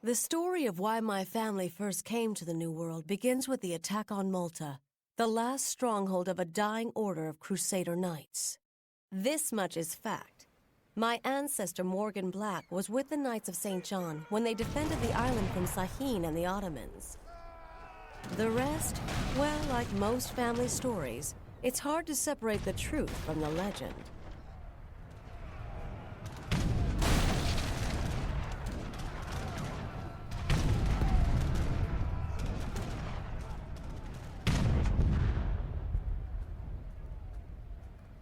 The story of why my family first came to the New World begins with the attack on Malta, the last stronghold of a dying order of Crusader Knights. This much is fact. My ancestor Morgan Black was with the Knights of St. John when they defended the island from Sahin and the Ottomans. The rest, well, like most family stories, it's hard to separate the truth from the legend.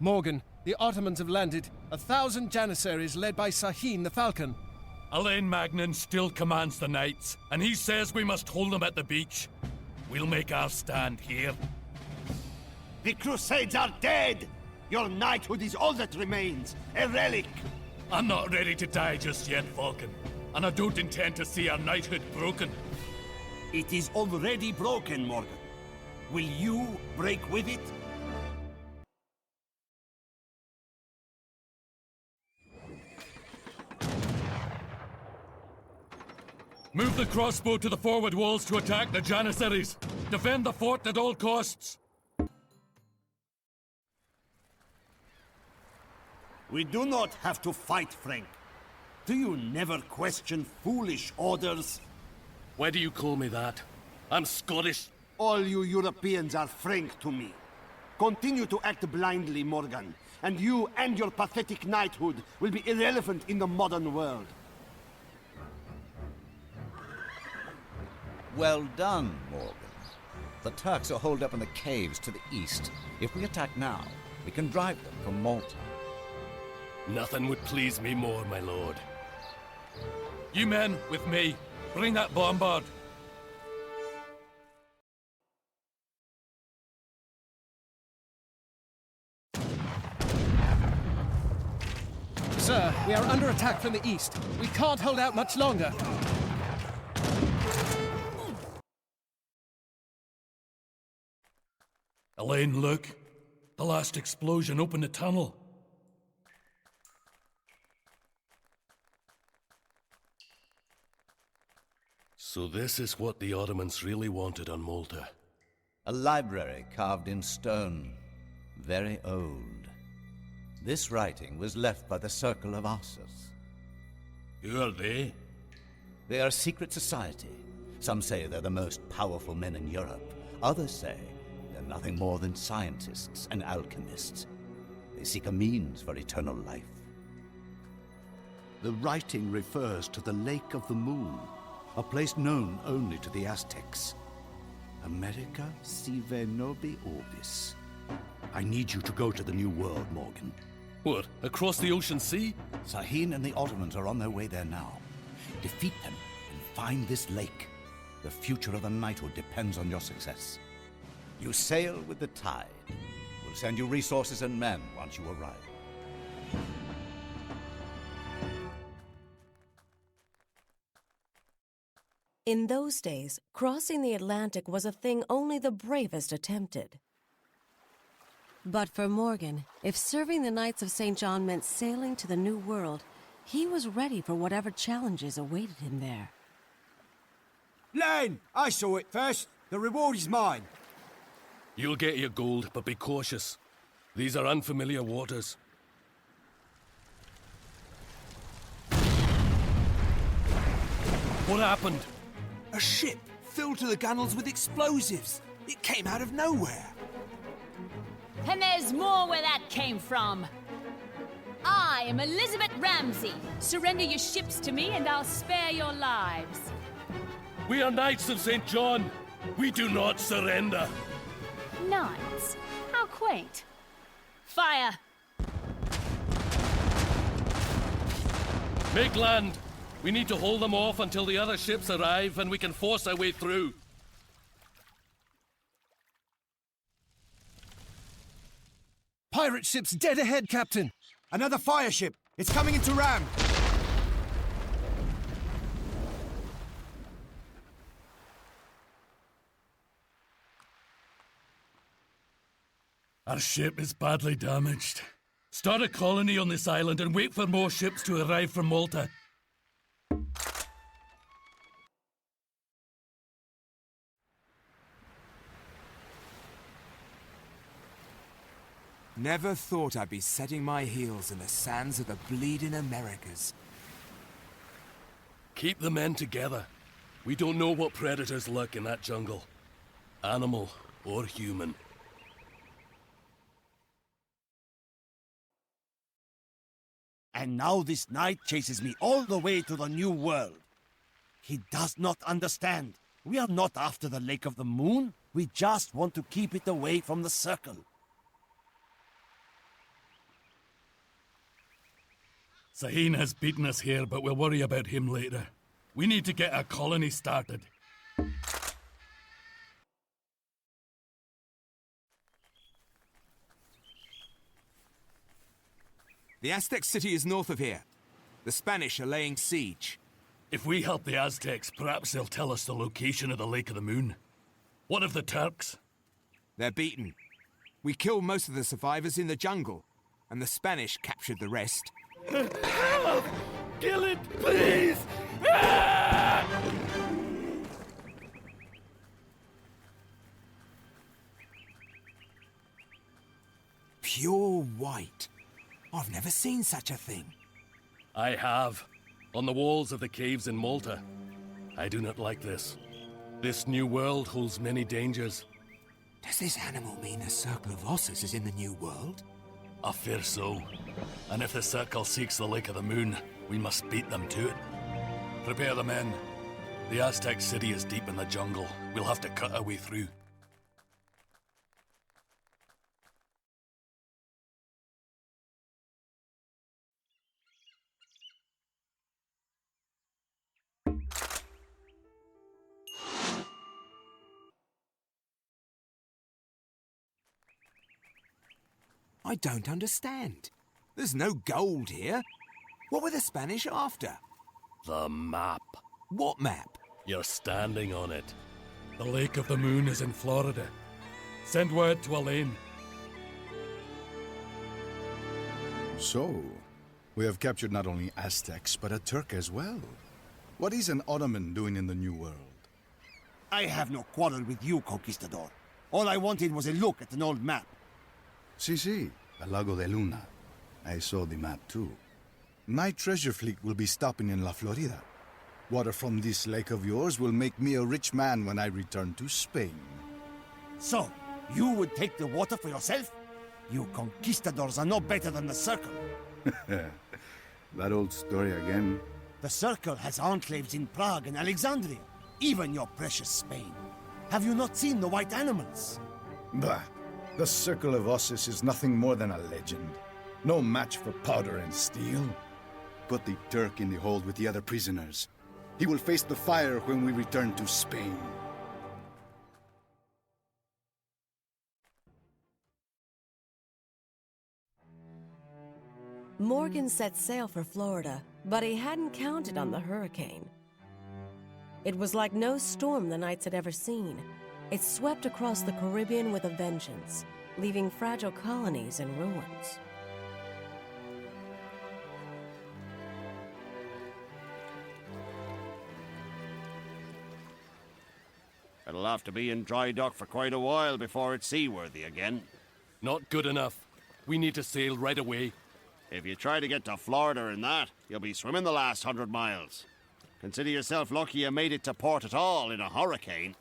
Morgan, the Ottomans have landed. 1,000 Janissaries led by Sahin the Falcon. Alain Magnan still commands the Knights, and he says we must hold them at the beach. We'll make our stand here. The Crusades are dead! Your knighthood is all that remains, a relic! I'm not ready to die just yet, Falcon, and I don't intend to see our knighthood broken. It is already broken, Morgan. Will you break with it? Move the crossbow to the forward walls to attack the Janissaries. Defend the fort at all costs. We do not have to fight, Frank. Do you never question foolish orders? Why do you call me that? I'm Scottish. All you Europeans are Frank to me. Continue to act blindly, Morgan, and you and your pathetic knighthood will be irrelevant in the modern world. Well done, Morgan. The Turks are holed up in the caves to the east. If we attack now, we can drive them from Malta. Nothing would please me more, my lord. You men, with me. Bring that bombard. Sir, we are under attack from the east. We can't hold out much longer. Elaine, look. The last explosion opened a tunnel. So this is what the Ottomans really wanted on Malta. A library carved in stone. Very old. This writing was left by the Circle of Arsus. Who are they? They are a secret society. Some say they're the most powerful men in Europe. Others say they're nothing more than scientists and alchemists. They seek a means for eternal life. The writing refers to the Lake of the Moon, a place known only to the Aztecs. America sive nobi orbis. I need you to go to the New World, Morgan. What, across the ocean sea? Sahin and the Ottomans are on their way there now. Defeat them and find this lake. The future of the knighthood depends on your success. You sail with the tide. We'll send you resources and men once you arrive. In those days, crossing the Atlantic was a thing only the bravest attempted. But for Morgan, if serving the Knights of St. John meant sailing to the New World, he was ready for whatever challenges awaited him there. Lane! I saw it first. The reward is mine. You'll get your gold, but be cautious. These are unfamiliar waters. What happened? A ship filled to the gunnels with explosives. It came out of nowhere. And there's more where that came from. I am Elizabeth Ramsey. Surrender your ships to me and I'll spare your lives. We are Knights of St. John. We do not surrender. Knights? How quaint. Fire! Make land. We need to hold them off until the other ships arrive and we can force our way through. Pirate ship's dead ahead, Captain! Another fire ship. It's coming into ram. Our ship is badly damaged. Start a colony on this island and wait for more ships to arrive from Malta. Never thought I'd be setting my heels in the sands of the bleeding Americas. Keep the men together. We don't know what predators lurk in that jungle. Animal or human. And now this knight chases me all the way to the New World. He does not understand. We are not after the Lake of the Moon. We just want to keep it away from the Circle. Saheen has beaten us here, but we'll worry about him later. We need to get a colony started. The Aztec city is north of here. The Spanish are laying siege. If we help the Aztecs, perhaps they'll tell us the location of the Lake of the Moon. What of the Turks? They're beaten. We killed most of the survivors in the jungle, and the Spanish captured the rest. Help! Kill it, please! Pure white. I've never seen such a thing. I have. On the walls of the caves in Malta. I do not like this. This new world holds many dangers. Does this animal mean the Circle of Ossus is in the New World? I fear so. And if the Circle seeks the Lake of the Moon, we must beat them to it. Prepare the men. The Aztec city is deep in the jungle. We'll have to cut our way through. I don't understand. There's no gold here. What were the Spanish after? The map. What map? You're standing on it. The Lake of the Moon is in Florida. Send word to Elaine. So, we have captured not only Aztecs, but a Turk as well. What is an Ottoman doing in the New World? I have no quarrel with you, Conquistador. All I wanted was a look at an old map. Si, el Lago de Luna. I saw the map too. My treasure fleet will be stopping in La Florida. Water from this lake of yours will make me a rich man when I return to Spain. So, you would take the water for yourself? You conquistadors are no better than the Circle. That old story again. The Circle has enclaves in Prague and Alexandria, even your precious Spain. Have you not seen the white animals? Bah, the Circle of Ossus is nothing more than a legend. No match for powder and steel. Put the Turk in the hold with the other prisoners. He will face the fire when we return to Spain. Morgan set sail for Florida, but he hadn't counted on the hurricane. It was like no storm the Knights had ever seen. It swept across the Caribbean with a vengeance, leaving fragile colonies in ruins. It'll have to be in dry dock for quite a while before it's seaworthy again. Not good enough. We need to sail right away. If you try to get to Florida in that, you'll be swimming the last 100 miles. Consider yourself lucky you made it to port at all in a hurricane.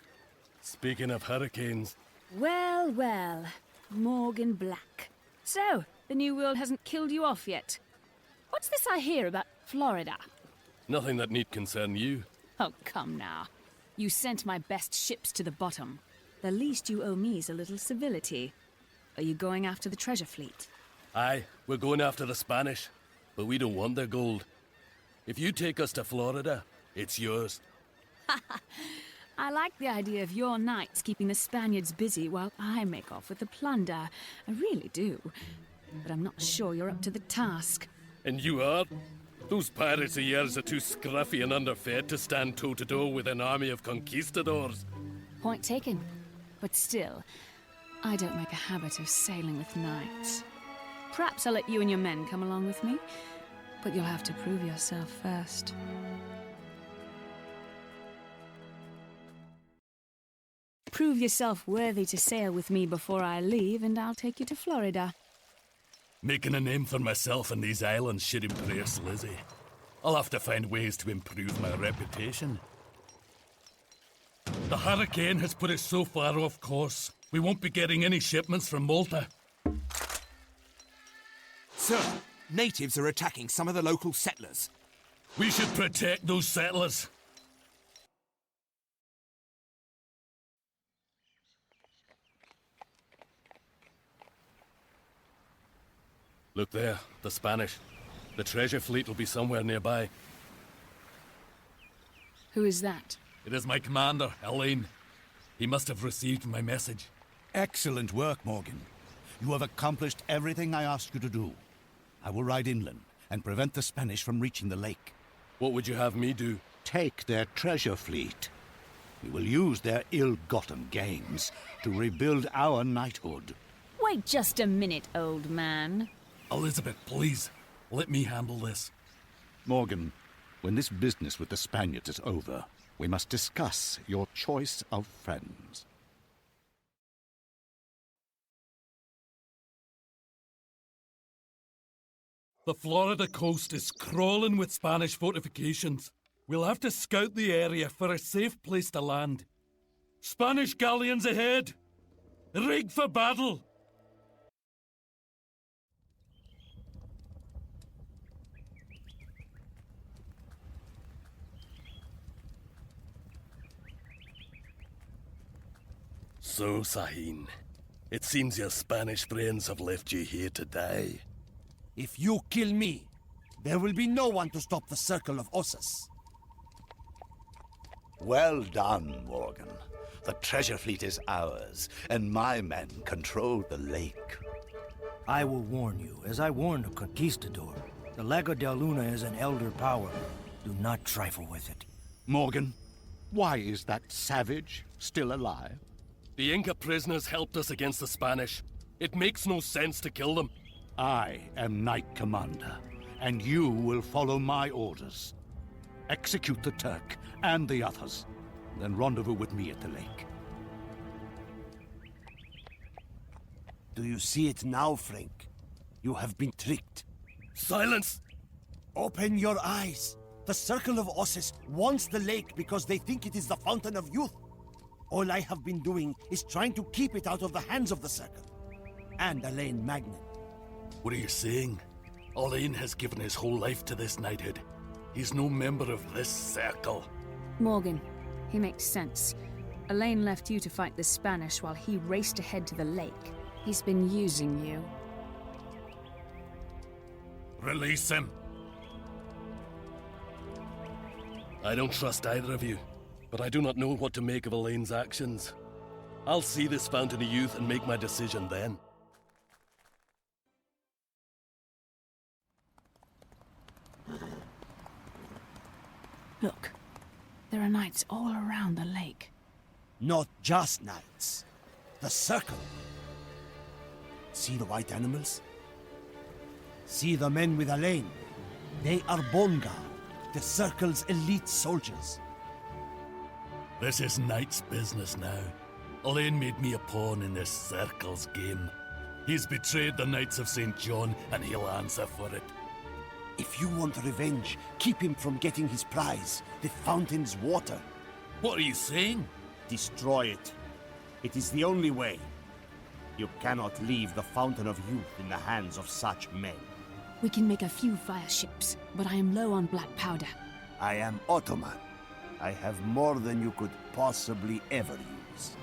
Speaking of hurricanes, Well, well. Morgan Black. So, the New World hasn't killed you off yet. What's this I hear about Florida? nothing that need concern you. Oh, come now. You sent my best ships to the bottom. The least you owe me is a little civility. Are you going after the treasure fleet? Aye, we're going after the Spanish, but we don't want their gold. If you take us to Florida, it's yours. I like the idea of your knights keeping the Spaniards busy while I make off with the plunder. I really do. But I'm not sure you're up to the task. And you are? Those pirates of yours are too scruffy and underfed to stand toe-to-toe with an army of conquistadors. Point taken. But still, I don't make a habit of sailing with knights. Perhaps I'll let you and your men come along with me, but you'll have to prove yourself first. Prove yourself worthy to sail with me before I leave, and I'll take you to Florida. Making a name for myself in these islands should impress Lizzie. I'll have to find ways to improve my reputation. The hurricane has put us so far off course, we won't be getting any shipments from Malta. Sir, natives are attacking some of the local settlers. We should protect those settlers. Look there, the Spanish. The treasure fleet will be somewhere nearby. Who is that? It is my commander, Elaine. He must have received my message. Excellent work, Morgan. You have accomplished everything I asked you to do. I will ride inland and prevent the Spanish from reaching the lake. What would you have me do? Take their treasure fleet. We will use their ill-gotten gains to rebuild our knighthood. Wait just a minute, old man. Elizabeth, please, let me handle this. Morgan, when this business with the Spaniards is over, we must discuss your choice of friends. The Florida coast is crawling with Spanish fortifications. We'll have to scout the area for a safe place to land. Spanish galleons ahead! Rig for battle! So, Sahin, it seems your Spanish friends have left you here to die. If you kill me, there will be no one to stop the Circle of Ossus. Well done, Morgan. The treasure fleet is ours, and my men control the lake. I will warn you, as I warned the Conquistador. The Lega del Luna is an elder power. Do not trifle with it. Morgan, why is that savage still alive? The Inca prisoners helped us against the Spanish. It makes no sense to kill them. I am Knight Commander, and you will follow my orders. Execute the Turk and the others, then rendezvous with me at the lake. Do you see it now, Frank? You have been tricked. Silence! Open your eyes. The Circle of Ossus wants the lake because they think it is the Fountain of Youth. All I have been doing is trying to keep it out of the hands of the Circle. And Elaine Magnan. What are you saying? Elaine has given his whole life to this knighthood. He's no member of this circle. Morgan, he makes sense. Elaine left you to fight the Spanish while he raced ahead to the lake. He's been using you. Release him. I don't trust either of you, but I do not know what to make of Elaine's actions. I'll see this Fountain of Youth and make my decision then. Look, there are knights all around the lake. Not just knights. The Circle. See the white animals? See the men with Elaine. They are Bone Guard, the Circle's elite soldiers. This is Knight's business now. Elaine made me a pawn in this Circle's game. He's betrayed the Knights of St. John, and he'll answer for it. If you want revenge, keep him from getting his prize, the fountain's water. What are you saying? Destroy it. It is the only way. You cannot leave the Fountain of Youth in the hands of such men. We can make a few fire ships, but I am low on black powder. I am Ottoman. I have more than you could possibly ever use.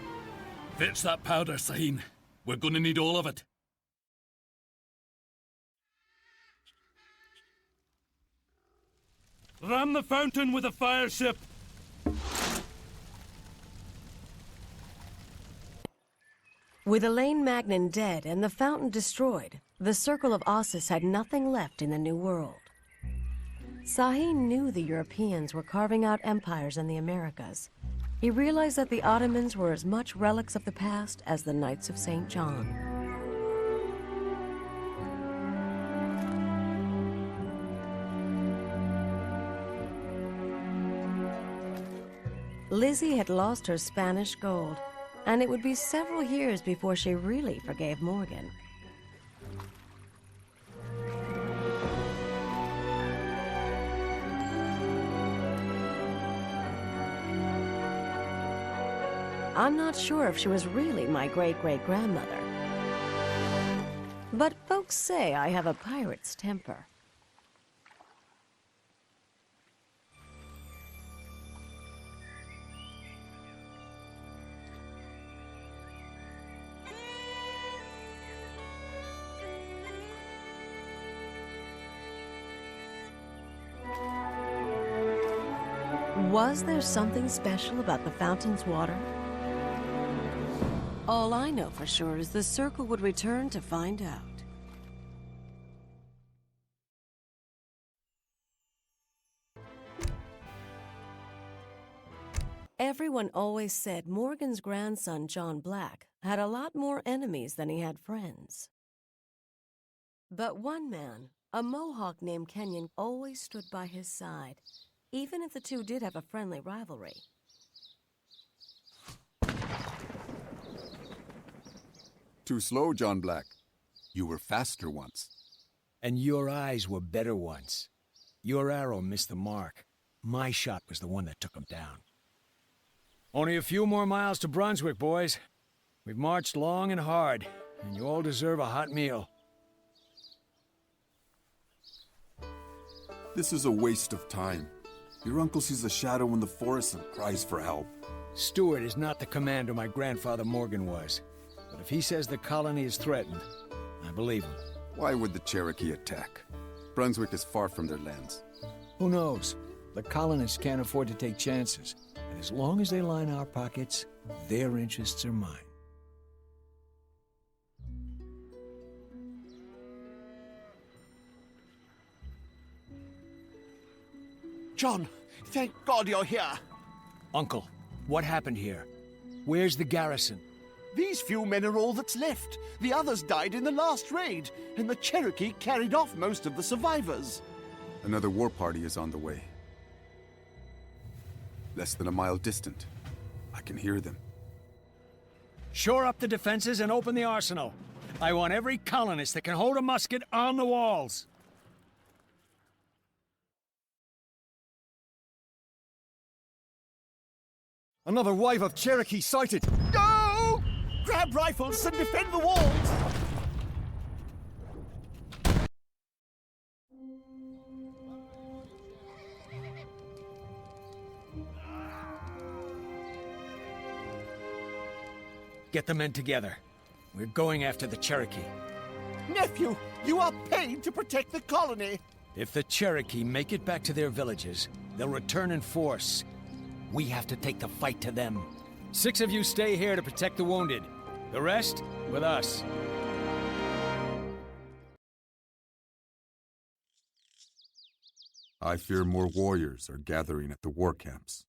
Fetch that powder, Sahin. We're gonna need all of it. Ram the fountain with a fire ship! With Elaine Magnan dead and the fountain destroyed, the Circle of Ossus had nothing left in the New World. Sahin knew the Europeans were carving out empires in the Americas. He realized that the Ottomans were as much relics of the past as the Knights of St. John. Lizzie had lost her Spanish gold, and it would be several years before she really forgave Morgan. I'm not sure if she was really my great-great-grandmother. But folks say I have a pirate's temper. Was there something special about the fountain's water? All I know for sure is the Circle would return to find out. Everyone always said Morgan's grandson, John Black, had a lot more enemies than he had friends. But one man, a Mohawk named Kenyon, always stood by his side, even if the two did have a friendly rivalry. Too slow, John Black. You were faster once. And your eyes were better once. Your arrow missed the mark. My shot was the one that took him down. Only a few more miles to Brunswick, boys. We've marched long and hard, and you all deserve a hot meal. This is a waste of time. Your uncle sees a shadow in the forest and cries for help. Stuart is not the commander my grandfather Morgan was. But if he says the colony is threatened, I believe him. Why would the Cherokee attack? Brunswick is far from their lands. Who knows? The colonists can't afford to take chances. And as long as they line our pockets, their interests are mine. John, thank God you're here. Uncle, what happened here? Where's the garrison? These few men are all that's left. The others died in the last raid, and the Cherokee carried off most of the survivors. Another war party is on the way. Less than a mile distant. I can hear them. Shore up the defenses and open the arsenal. I want every colonist that can hold a musket on the walls. Another wave of Cherokee sighted! Go! Grab rifles and defend the walls! Get the men together. We're going after the Cherokee. Nephew, you are paid to protect the colony! If the Cherokee make it back to their villages, they'll return in force. We have to take the fight to them. 6 of you stay here to protect the wounded. The rest, with us. I fear more warriors are gathering at the war camps.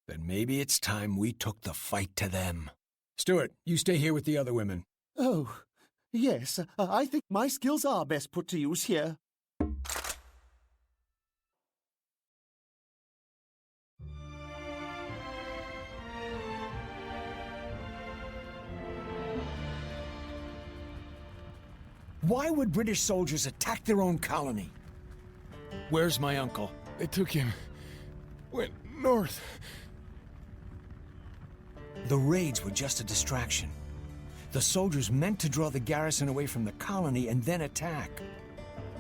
Then maybe it's time we took the fight to them. Stuart, you stay here with the other women. Oh, yes. I think my skills are best put to use here. Why would British soldiers attack their own colony? Where's my uncle? They took him. Went north. The raids were just a distraction. The soldiers meant to draw the garrison away from the colony and then attack.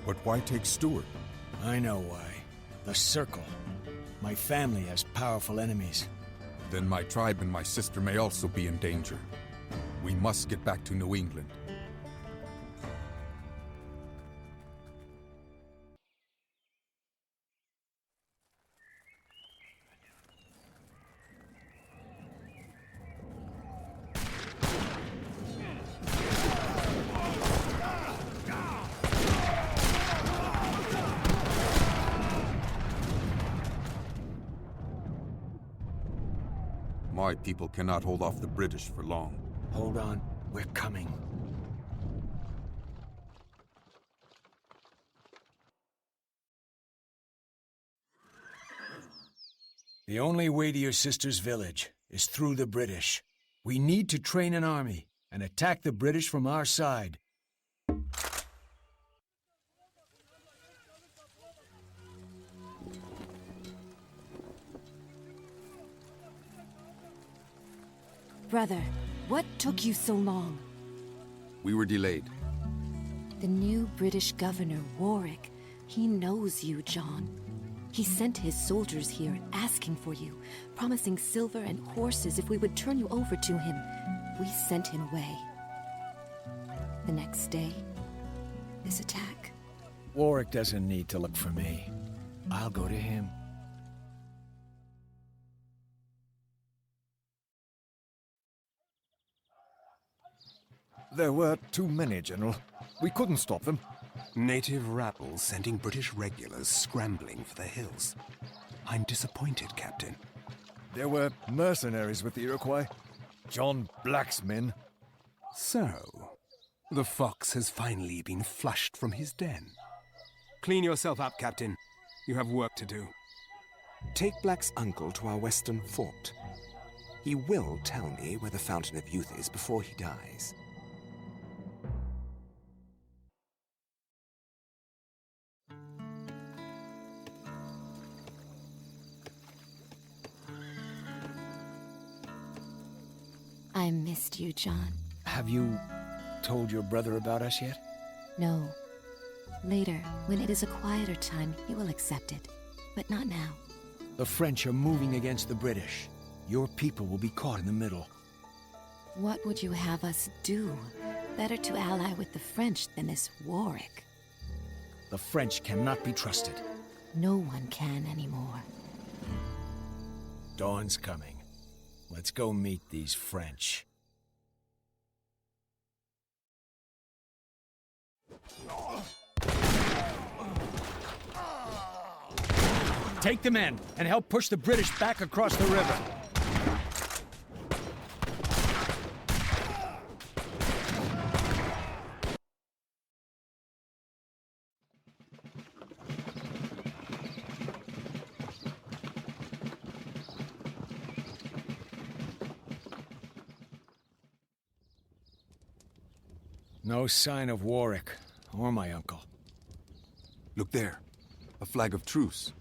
But why take Stuart? I know why. The Circle. My family has powerful enemies. Then my tribe and my sister may also be in danger. We must get back to New England. My people cannot hold off the British for long. Hold on, we're coming. The only way to your sister's village is through the British. We need to train an army and attack the British from our side. Brother, what took you so long? We were delayed. The new British governor, Warwick, he knows you, John. He sent his soldiers here asking for you, promising silver and horses if we would turn you over to him. We sent him away. The next day, this attack. Warwick doesn't need to look for me. I'll go to him. There were too many, General. We couldn't stop them. Native rabble sending British regulars scrambling for the hills. I'm disappointed, Captain. There were mercenaries with the Iroquois. John Black's men. So, the fox has finally been flushed from his den. Clean yourself up, Captain. You have work to do. Take Black's uncle to our western fort. He will tell me where the Fountain of Youth is before he dies. I missed you, John. Have you told your brother about us yet? No. Later, when it is a quieter time, he will accept it. But not now. The French are moving against the British. Your people will be caught in the middle. What would you have us do? Better to ally with the French than this Warwick. The French cannot be trusted. No one can anymore. Dawn's coming. Let's go meet these French. Take the men and help push the British back across the river. No sign of Warwick, or my uncle. Look there. A flag of truce.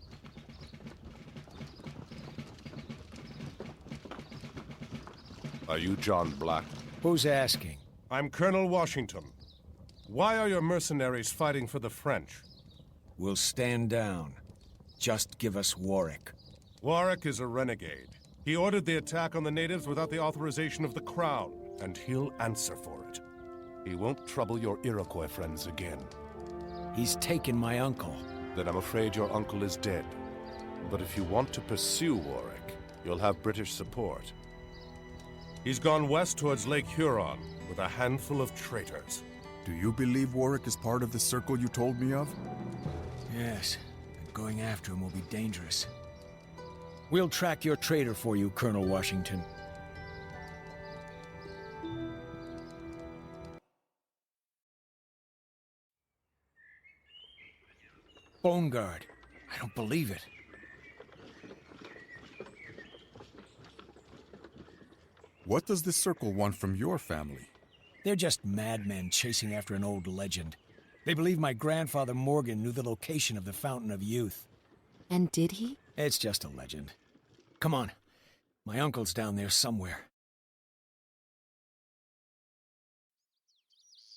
Are you John Black? Who's asking? I'm Colonel Washington. Why are your mercenaries fighting for the French? We'll stand down. Just give us Warwick. Warwick is a renegade. He ordered the attack on the natives without the authorization of the Crown, and he'll answer for it. He won't trouble your Iroquois friends again. He's taken my uncle. Then I'm afraid your uncle is dead. But if you want to pursue Warwick, you'll have British support. He's gone west towards Lake Huron with a handful of traitors. Do you believe Warwick is part of the circle you told me of? Yes, and going after him will be dangerous. We'll track your traitor for you, Colonel Washington. Bone Guard. I don't believe it. What does the Circle want from your family? They're just madmen chasing after an old legend. They believe my grandfather Morgan knew the location of the Fountain of Youth. And did he? It's just a legend. Come on. My uncle's down there somewhere.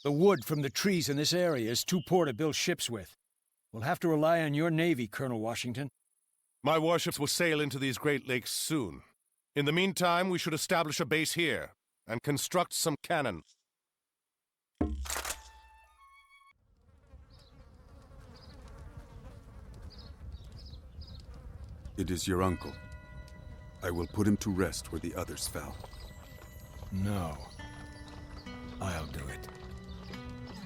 The wood from the trees in this area is too poor to build ships with. We'll have to rely on your navy, Colonel Washington. My warships will sail into these Great Lakes soon. In the meantime, we should establish a base here and construct some cannon. It is your uncle. I will put him to rest where the others fell. No. I'll do it.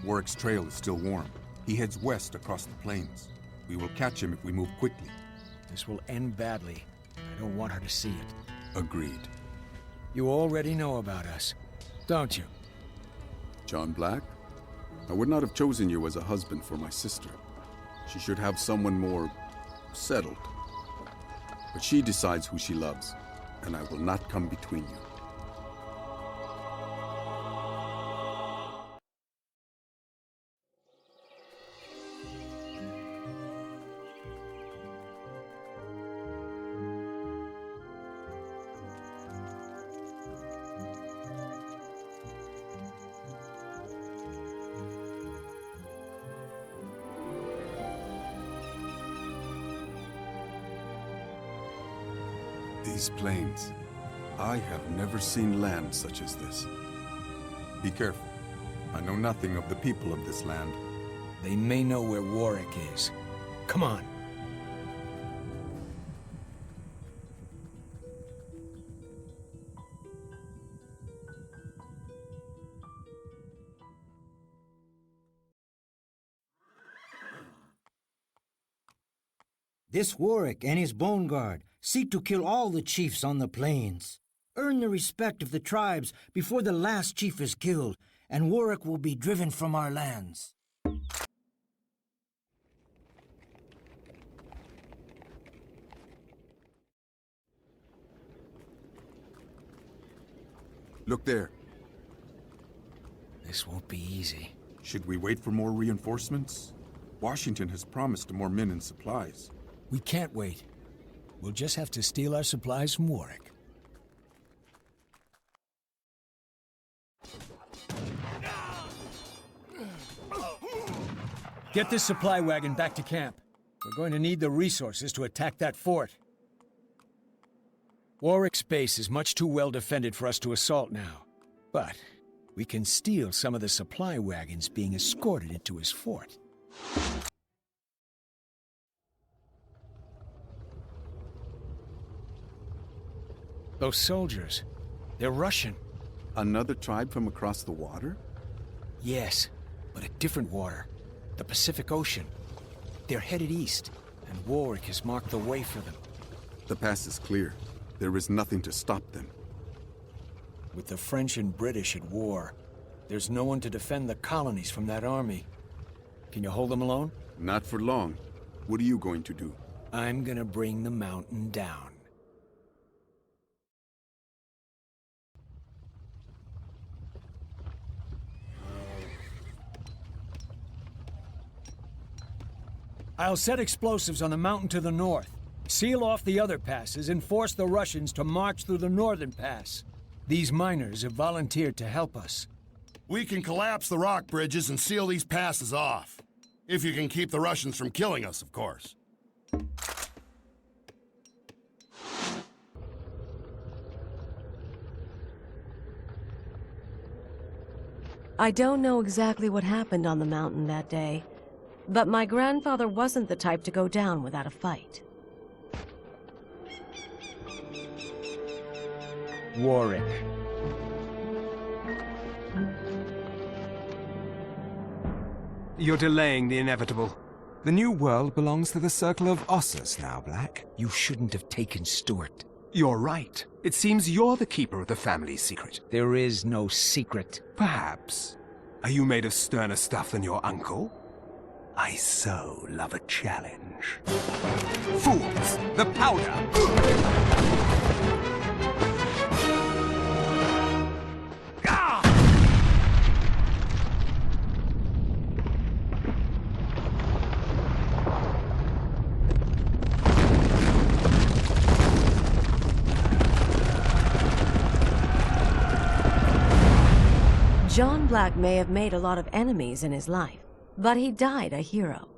Warwick's trail is still warm. He heads west across the plains. We will catch him if we move quickly. This will end badly. I don't want her to see it. Agreed. You already know about us, don't you? John Black? I would not have chosen you as a husband for my sister. She should have someone more settled. But she decides who she loves, and I will not come between you. These plains. I have never seen land such as this. Be careful. I know nothing of the people of this land. They may know where Warwick is. Come on. This Warwick and his Bone Guard seek to kill all the chiefs on the plains. Earn the respect of the tribes before the last chief is killed, and Warwick will be driven from our lands. Look there. This won't be easy. Should we wait for more reinforcements? Washington has promised more men and supplies. We can't wait. We'll just have to steal our supplies from Warwick. Get this supply wagon back to camp. We're going to need the resources to attack that fort. Warwick's base is much too well defended for us to assault now. But we can steal some of the supply wagons being escorted into his fort. Those soldiers, they're Russian. Another tribe from across the water? Yes, but a different water. The Pacific Ocean. They're headed east, and Warwick has marked the way for them. The pass is clear. There is nothing to stop them. With the French and British at war, there's no one to defend the colonies from that army. Can you hold them alone? Not for long. What are you going to do? I'm gonna bring the mountain down. I'll set explosives on the mountain to the north, seal off the other passes, and force the Russians to march through the northern pass. These miners have volunteered to help us. We can collapse the rock bridges and seal these passes off. If you can keep the Russians from killing us, of course. I don't know exactly what happened on the mountain that day, but my grandfather wasn't the type to go down without a fight. Warwick. You're delaying the inevitable. The new world belongs to the Circle of Ossus now, Black. You shouldn't have taken Stuart. You're right. It seems you're the keeper of the family's secret. There is no secret. Perhaps. Are you made of sterner stuff than your uncle? I so love a challenge. Fools! The powder! John Black may have made a lot of enemies in his life, but he died a hero.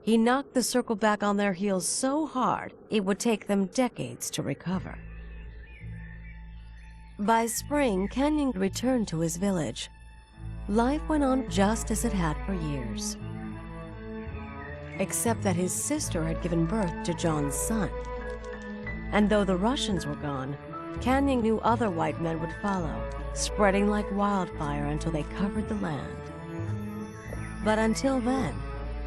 He knocked the Circle back on their heels so hard, it would take them decades to recover. By spring, Kenyon returned to his village. Life went on just as it had for years. Except that his sister had given birth to John's son. And though the Russians were gone, Kenyon knew other white men would follow, spreading like wildfire until they covered the land. But until then,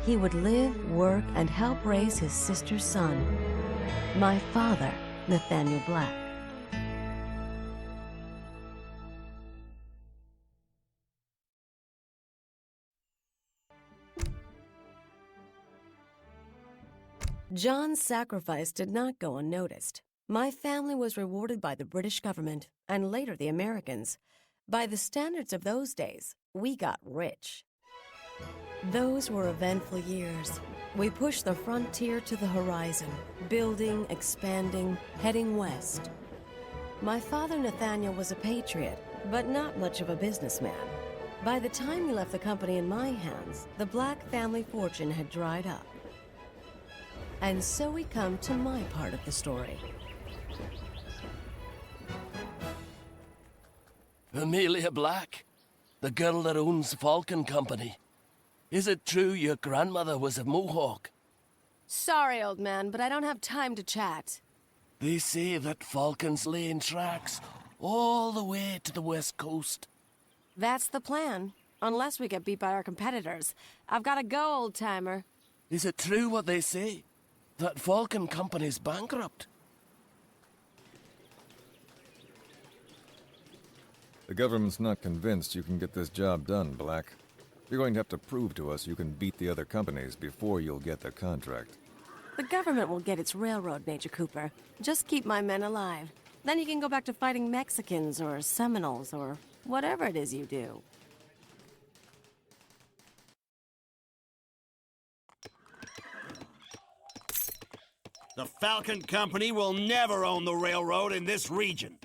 he would live, work, and help raise his sister's son, my father, Nathaniel Black. John's sacrifice did not go unnoticed. My family was rewarded by the British government, and later the Americans. By the standards of those days, we got rich. Those were eventful years. We pushed the frontier to the horizon, building, expanding, heading west. My father, Nathaniel, was a patriot, but not much of a businessman. By the time he left the company in my hands, the Black family fortune had dried up. And so we come to my part of the story. Amelia Black, the girl that owns Falcon Company. Is it true your grandmother was a Mohawk? Sorry, old man, but I don't have time to chat. They say that Falcon's laying tracks all the way to the west coast. That's the plan. Unless we get beat by our competitors. I've gotta go, old-timer. Is it true what they say? That Falcon Company's bankrupt? The government's not convinced you can get this job done, Black. You're going to have to prove to us you can beat the other companies before you'll get the contract. The government will get its railroad, Major Cooper. Just keep my men alive. Then you can go back to fighting Mexicans or Seminoles or whatever it is you do. The Falcon Company will never own the railroad in this region.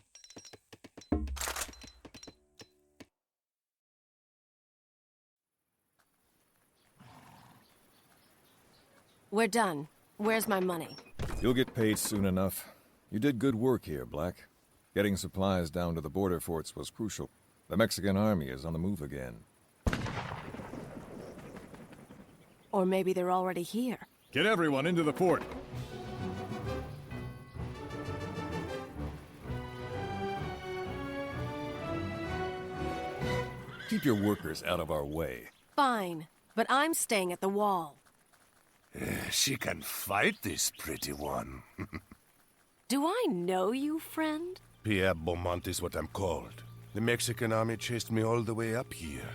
We're done. Where's my money? You'll get paid soon enough. You did good work here, Black. Getting supplies down to the border forts was crucial. The Mexican army is on the move again. Or maybe they're already here. Get everyone into the fort. Keep your workers out of our way. Fine, but I'm staying at the wall. She can fight, this pretty one. Do I know you, friend? Pierre Beaumont is what I'm called. The Mexican army chased me all the way up here.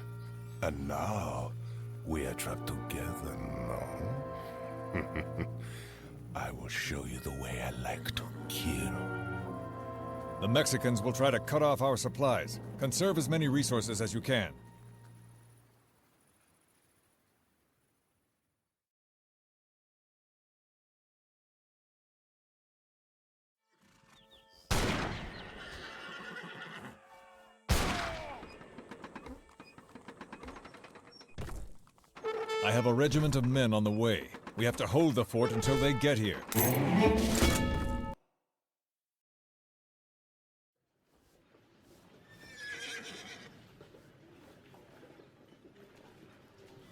And now, we are trapped together, no? I will show you the way I like to kill. The Mexicans will try to cut off our supplies. Conserve as many resources as you can. I have a regiment of men on the way. We have to hold the fort until they get here.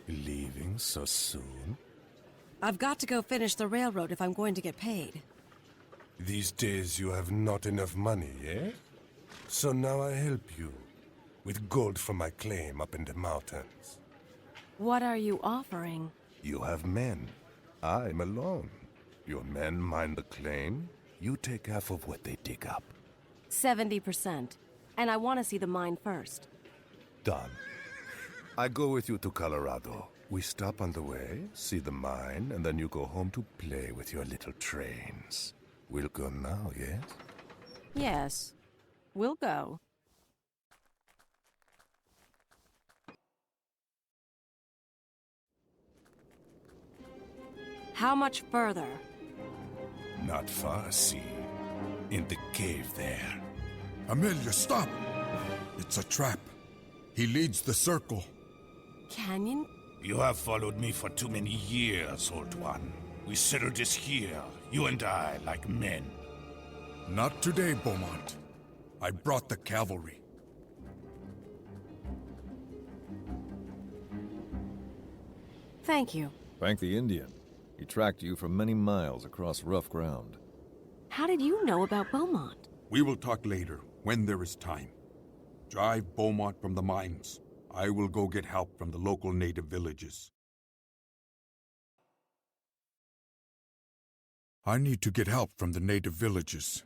Leaving so soon? I've got to go finish the railroad if I'm going to get paid. These days you have not enough money, eh? So now I help you. With gold from my claim up in the mountains. What are you offering? You have men. I'm alone. Your men mine the claim. You take half of what they dig up. 70%. And I want to see the mine first. Done. I go with you to Colorado. We stop on the way, see the mine, and then you go home to play with your little trains. We'll go now, yes? Yes. We'll go. How much further? Not far, see. In the cave there. Amelia, stop! It's a trap. He leads the circle. Canyon? You have followed me for too many years, old one. We settled this here, you and I, like men. Not today, Beaumont. I brought the cavalry. Thank you. Thank the Indian. He tracked you for many miles across rough ground. How did you know about Beaumont? We will talk later, when there is time. Drive Beaumont from the mines. I will go get help from the local native villages. I need to get help from the native villages.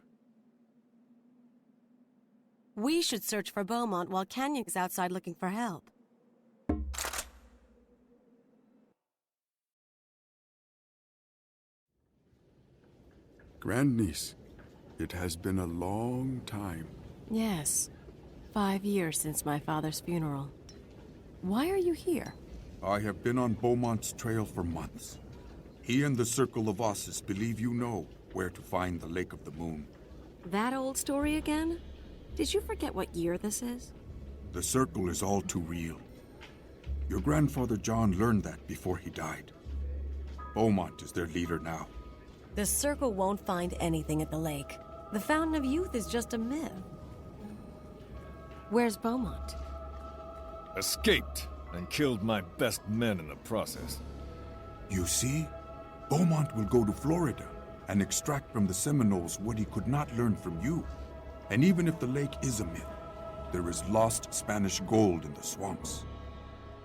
We should search for Beaumont while Canyon is outside looking for help. Grandniece, it has been a long time. Yes. 5 years since my father's funeral. Why are you here? I have been on Beaumont's trail for months. He and the Circle of Osses believe you know where to find the Lake of the Moon. That old story again? Did you forget what year this is? The Circle is all too real. Your grandfather John learned that before he died. Beaumont is their leader now. The Circle won't find anything at the lake. The Fountain of Youth is just a myth. Where's Beaumont? Escaped and killed my best men in the process. You see? Beaumont will go to Florida and extract from the Seminoles what he could not learn from you. And even if the lake is a myth, there is lost Spanish gold in the swamps.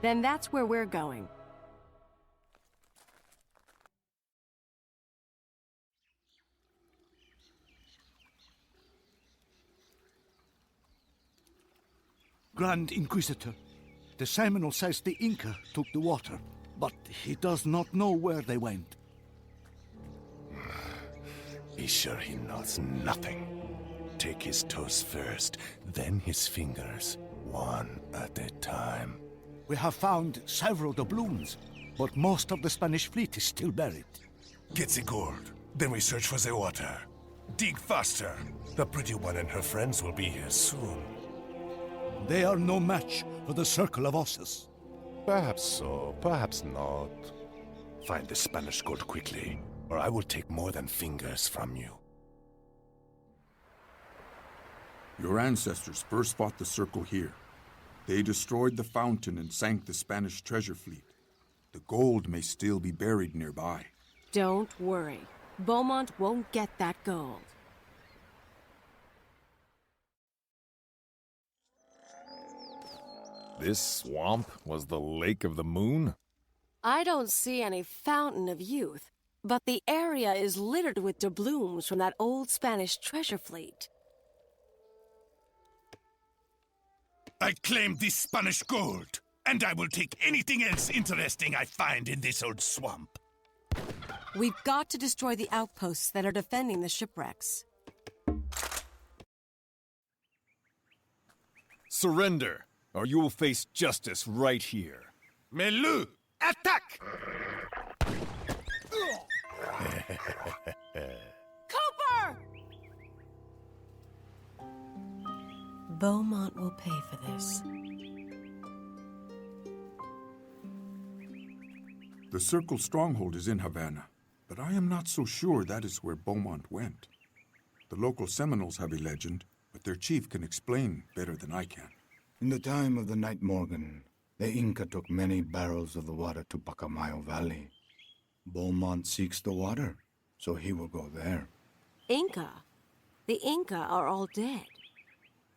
Then that's where we're going. Grand Inquisitor, the Seminole says the Inca took the water, but he does not know where they went. Be sure he knows nothing. Take his toes first, then his fingers, one at a time. We have found several doubloons, but most of the Spanish fleet is still buried. Get the gold, then we search for the water. Dig faster. The pretty one and her friends will be here soon. They are no match for the Circle of Osses. Perhaps so, perhaps not. Find the Spanish gold quickly, or I will take more than fingers from you. Your ancestors first fought the Circle here. They destroyed the fountain and sank the Spanish treasure fleet. The gold may still be buried nearby. Don't worry. Beaumont won't get that gold. This swamp was the Lake of the Moon? I don't see any fountain of youth, but the area is littered with doubloons from that old Spanish treasure fleet. I claim this Spanish gold, and I will take anything else interesting I find in this old swamp. We've got to destroy the outposts that are defending the shipwrecks. Surrender, or you will face justice right here. Melu, attack! Cooper! Beaumont will pay for this. The Circle stronghold is in Havana, but I am not so sure that is where Beaumont went. The local Seminoles have a legend, but their chief can explain better than I can. In the time of the Night Morgan, the Inca took many barrels of the water to Pacamayo Valley. Beaumont seeks the water, so he will go there. Inca? The Inca are all dead.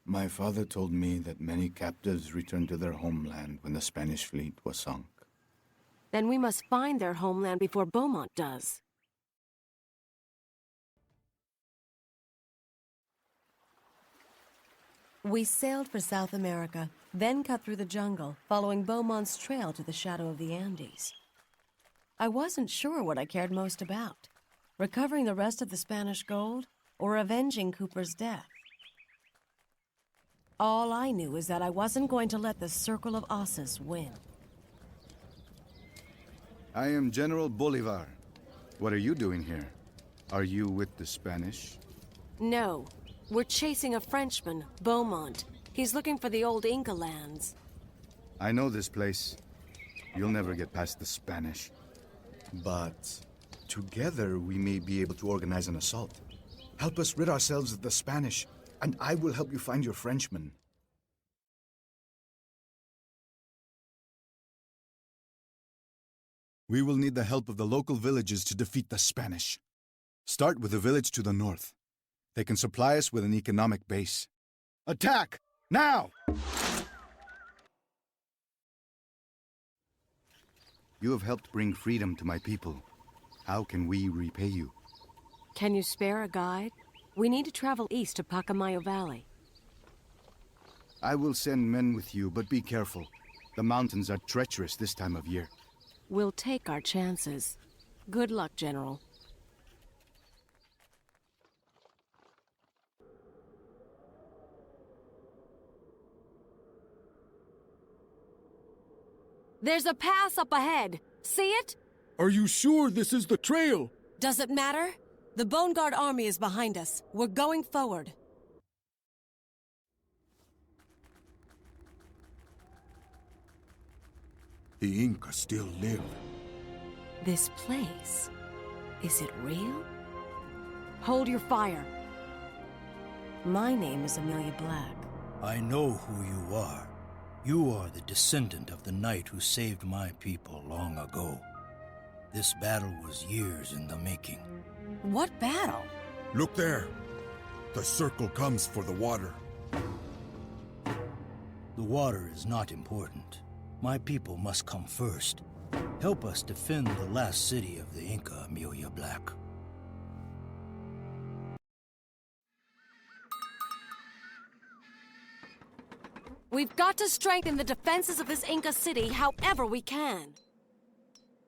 My father told me that many captives returned to their homeland when the Spanish fleet was sunk. Then we must find their homeland before Beaumont does. We sailed for South America, then cut through the jungle, following Beaumont's trail to the shadow of the Andes. I wasn't sure what I cared most about, recovering the rest of the Spanish gold or avenging Cooper's death. All I knew is that I wasn't going to let the Circle of Osses win. I am General Bolivar. What are you doing here? Are you with the Spanish? No. We're chasing a Frenchman, Beaumont. He's looking for the old Inca lands. I know this place. You'll never get past the Spanish. But together we may be able to organize an assault. Help us rid ourselves of the Spanish, and I will help you find your Frenchman. We will need the help of the local villages to defeat the Spanish. Start with the village to the north. They can supply us with an economic base. Attack! Now! You have helped bring freedom to my people. How can we repay you? Can you spare a guide? We need to travel east to Pacamayo Valley. I will send men with you, but be careful. The mountains are treacherous this time of year. We'll take our chances. Good luck, General. There's a pass up ahead. See it? Are you sure this is the trail? Does it matter? The Bone Guard army is behind us. We're going forward. The Inca still live. This place, is it real? Hold your fire. My name is Amelia Black. I know who you are. You are the descendant of the knight who saved my people long ago. This battle was years in the making. What battle? Look there. The circle comes for the water. The water is not important. My people must come first. Help us defend the last city of the Inca, Amelia Black. We've got to strengthen the defenses of this Inca city however we can.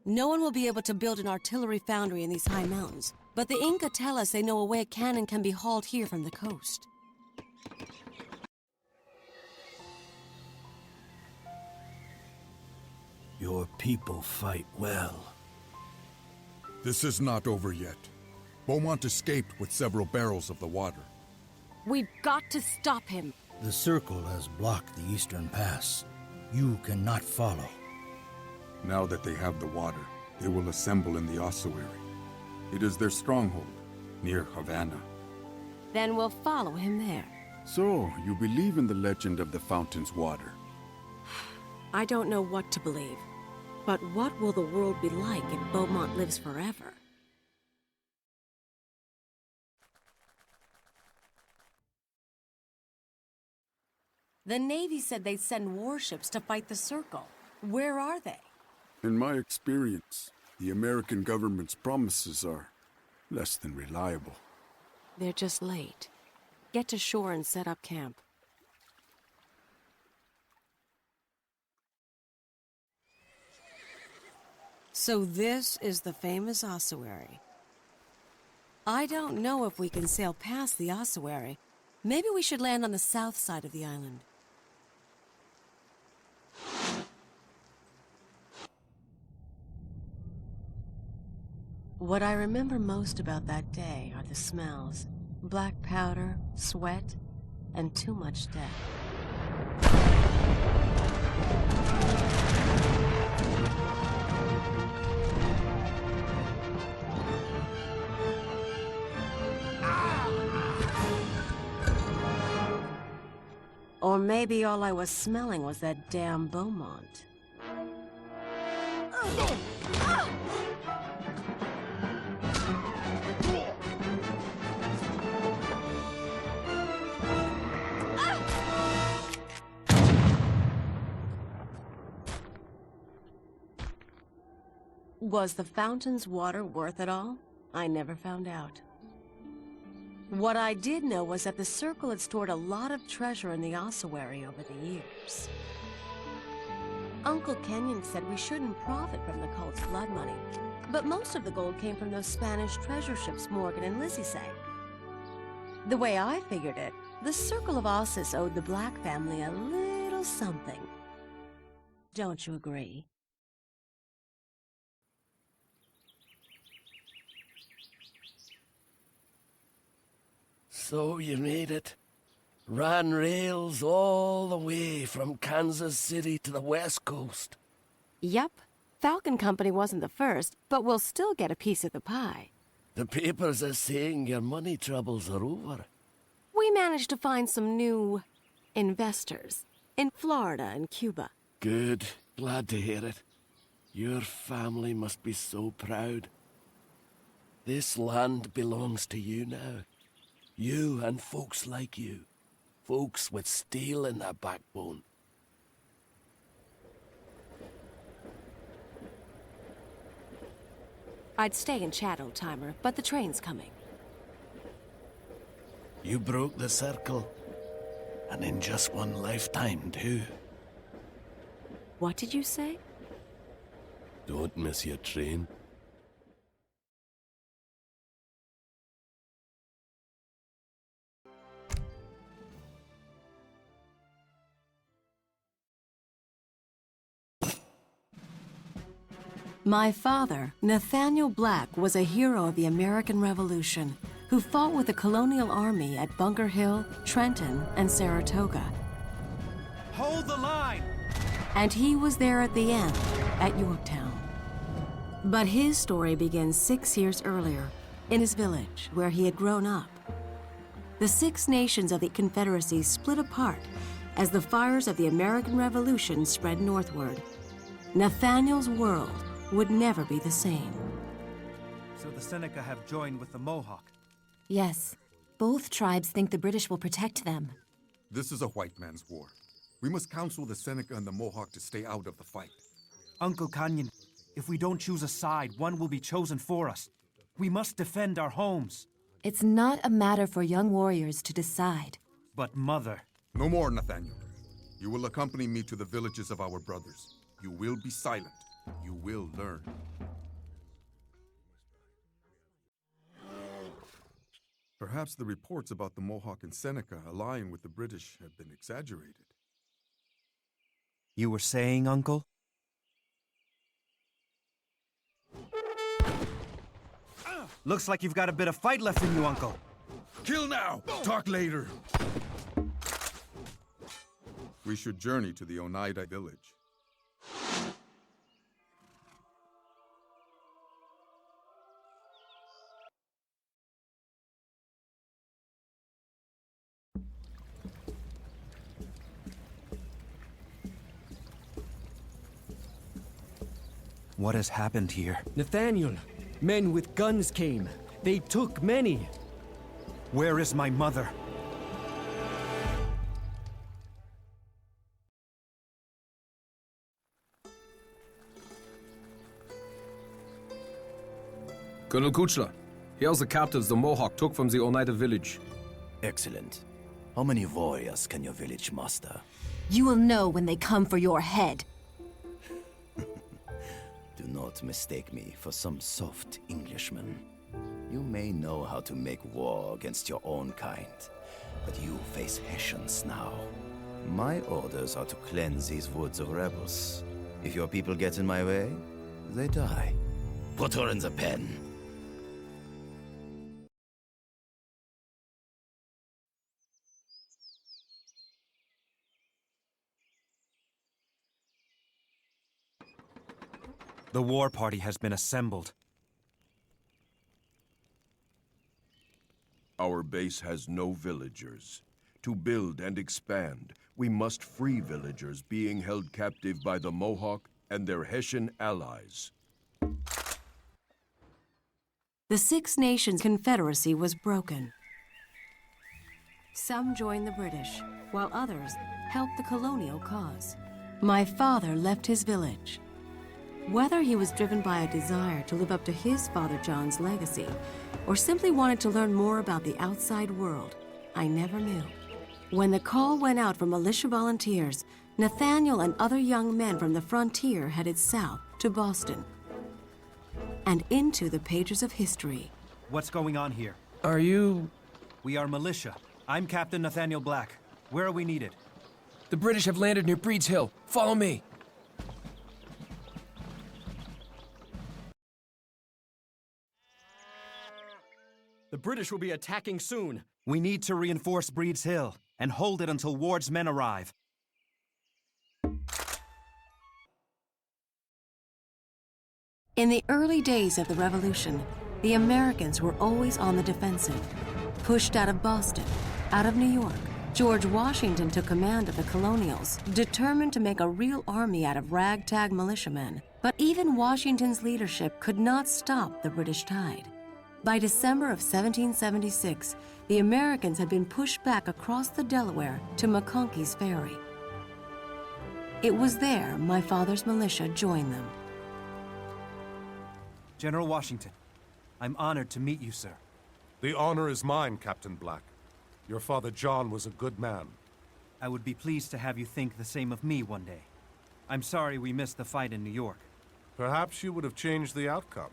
No one will be able to build an artillery foundry in these high mountains, but the Inca tell us they know a way a cannon can be hauled here from the coast. Your people fight well. This is not over yet. Beaumont escaped with several barrels of the water. We've got to stop him. The Circle has blocked the eastern pass. You cannot follow. Now that they have the water, they will assemble in the ossuary. It is their stronghold, near Havana. Then we'll follow him there. So, you believe in the legend of the fountain's water? I don't know what to believe. But what will the world be like if Beaumont lives forever? The Navy said they'd send warships to fight the Circle. Where are they? In my experience, the American government's promises are less than reliable. They're just late. Get to shore and set up camp. So this is the famous ossuary. I don't know if we can sail past the ossuary. Maybe we should land on the south side of the island. What I remember most about that day are the smells. Black powder, sweat, and too much death. Or maybe all I was smelling was that damn Beaumont. Was the fountain's water worth it all? I never found out. What I did know was that the Circle had stored a lot of treasure in the ossuary over the years. Uncle Kenyon said we shouldn't profit from the cult's blood money, but most of the gold came from those Spanish treasure ships Morgan and Lizzie sank. The way I figured it, the Circle of Ossus owed the Black family a little something. Don't you agree? So you made it. Ran rails all the way from Kansas City to the West Coast. Yep. Falcon Company wasn't the first, but we'll still get a piece of the pie. The papers are saying your money troubles are over. We managed to find some new investors in Florida and Cuba. Good. Glad to hear it. Your family must be so proud. This land belongs to you now. You and folks like you. Folks with steel in their backbone. I'd stay and chat, old-timer, but the train's coming. You broke the circle. And in just one lifetime, too. What did you say? Don't miss your train. My father, Nathaniel Black, was a hero of the American Revolution who fought with the colonial army at Bunker Hill, Trenton, and Saratoga. Hold the line! And he was there at the end, at Yorktown. But his story begins 6 years earlier, in his village, where he had grown up. The 6 nations of the Confederacy split apart as the fires of the American Revolution spread northward. Nathaniel's world would never be the same. So the Seneca have joined with the Mohawk? Yes. Both tribes think the British will protect them. This is a white man's war. We must counsel the Seneca and the Mohawk to stay out of the fight. Uncle Canyon, if we don't choose a side, one will be chosen for us. We must defend our homes. It's not a matter for young warriors to decide. But Mother... No more, Nathaniel. You will accompany me to the villages of our brothers. You will be silent. You will learn. Perhaps the reports about the Mohawk and Seneca allying with the British have been exaggerated. You were saying, Uncle? Looks like you've got a bit of fight left in you, Uncle. Kill now! Talk later! We should journey to the Oneida village. What has happened here? Nathaniel, men with guns came. They took many. Where is my mother? Colonel Kuchler, here's the captives the Mohawk took from the Oneida village. Excellent. How many warriors can your village muster? You will know when they come for your head. Do not mistake me for some soft Englishman. You may know how to make war against your own kind, but you face Hessians now. My orders are to cleanse these woods of rebels. If your people get in my way, they die. Put her in the pen. The war party has been assembled. Our base has no villagers. To build and expand, we must free villagers being held captive by the Mohawk and their Hessian allies. The 6 Nations Confederacy was broken. Some joined the British, while others helped the colonial cause. My father left his village. Whether he was driven by a desire to live up to his father John's legacy, or simply wanted to learn more about the outside world, I never knew. When the call went out for militia volunteers, Nathaniel and other young men from the frontier headed south to Boston and into the pages of history. What's going on here? Are you... We are militia. I'm Captain Nathaniel Black. Where are we needed? The British have landed near Breed's Hill. Follow me. The British will be attacking soon. We need to reinforce Breed's Hill and hold it until Ward's men arrive. In the early days of the Revolution, the Americans were always on the defensive. Pushed out of Boston, out of New York, George Washington took command of the Colonials, determined to make a real army out of ragtag militiamen. But even Washington's leadership could not stop the British tide. By December of 1776, the Americans had been pushed back across the Delaware to McConkey's Ferry. It was there my father's militia joined them. General Washington, I'm honored to meet you, sir. The honor is mine, Captain Black. Your father John was a good man. I would be pleased to have you think the same of me one day. I'm sorry we missed the fight in New York. Perhaps you would have changed the outcome.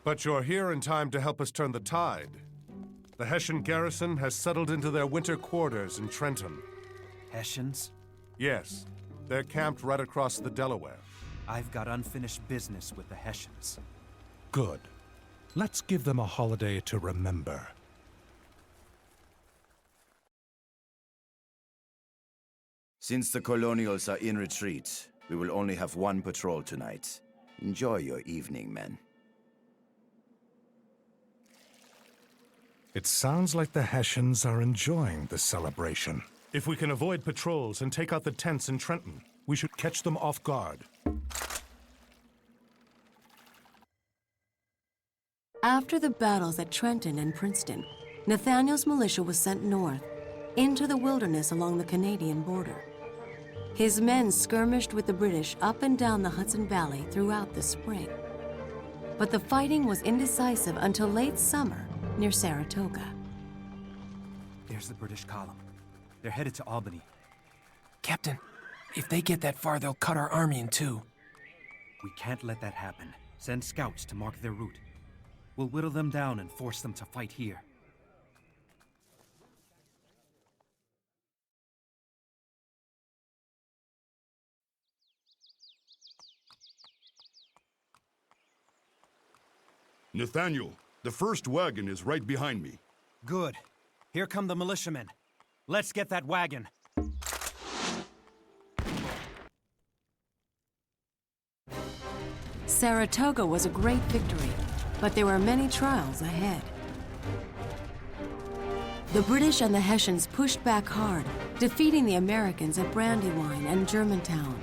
But you're here in time to help us turn the tide. The Hessian garrison has settled into their winter quarters in Trenton. Hessians? Yes. They're camped right across the Delaware. I've got unfinished business with the Hessians. Good. Let's give them a holiday to remember. Since the Colonials are in retreat, we will only have one patrol tonight. Enjoy your evening, men. It sounds like the Hessians are enjoying the celebration. If we can avoid patrols and take out the tents in Trenton, we should catch them off guard. After the battles at Trenton and Princeton, Nathaniel's militia was sent north, into the wilderness along the Canadian border. His men skirmished with the British up and down the Hudson Valley throughout the spring. But the fighting was indecisive until late summer near Saratoga. There's the British column. They're headed to Albany. Captain, if they get that far, they'll cut our army in two. We can't let that happen. Send scouts to mark their route. We'll whittle them down and force them to fight here. Nathaniel, the first wagon is right behind me. Good. Here come the militiamen. Let's get that wagon. Saratoga was a great victory, but there were many trials ahead. The British and the Hessians pushed back hard, defeating the Americans at Brandywine and Germantown.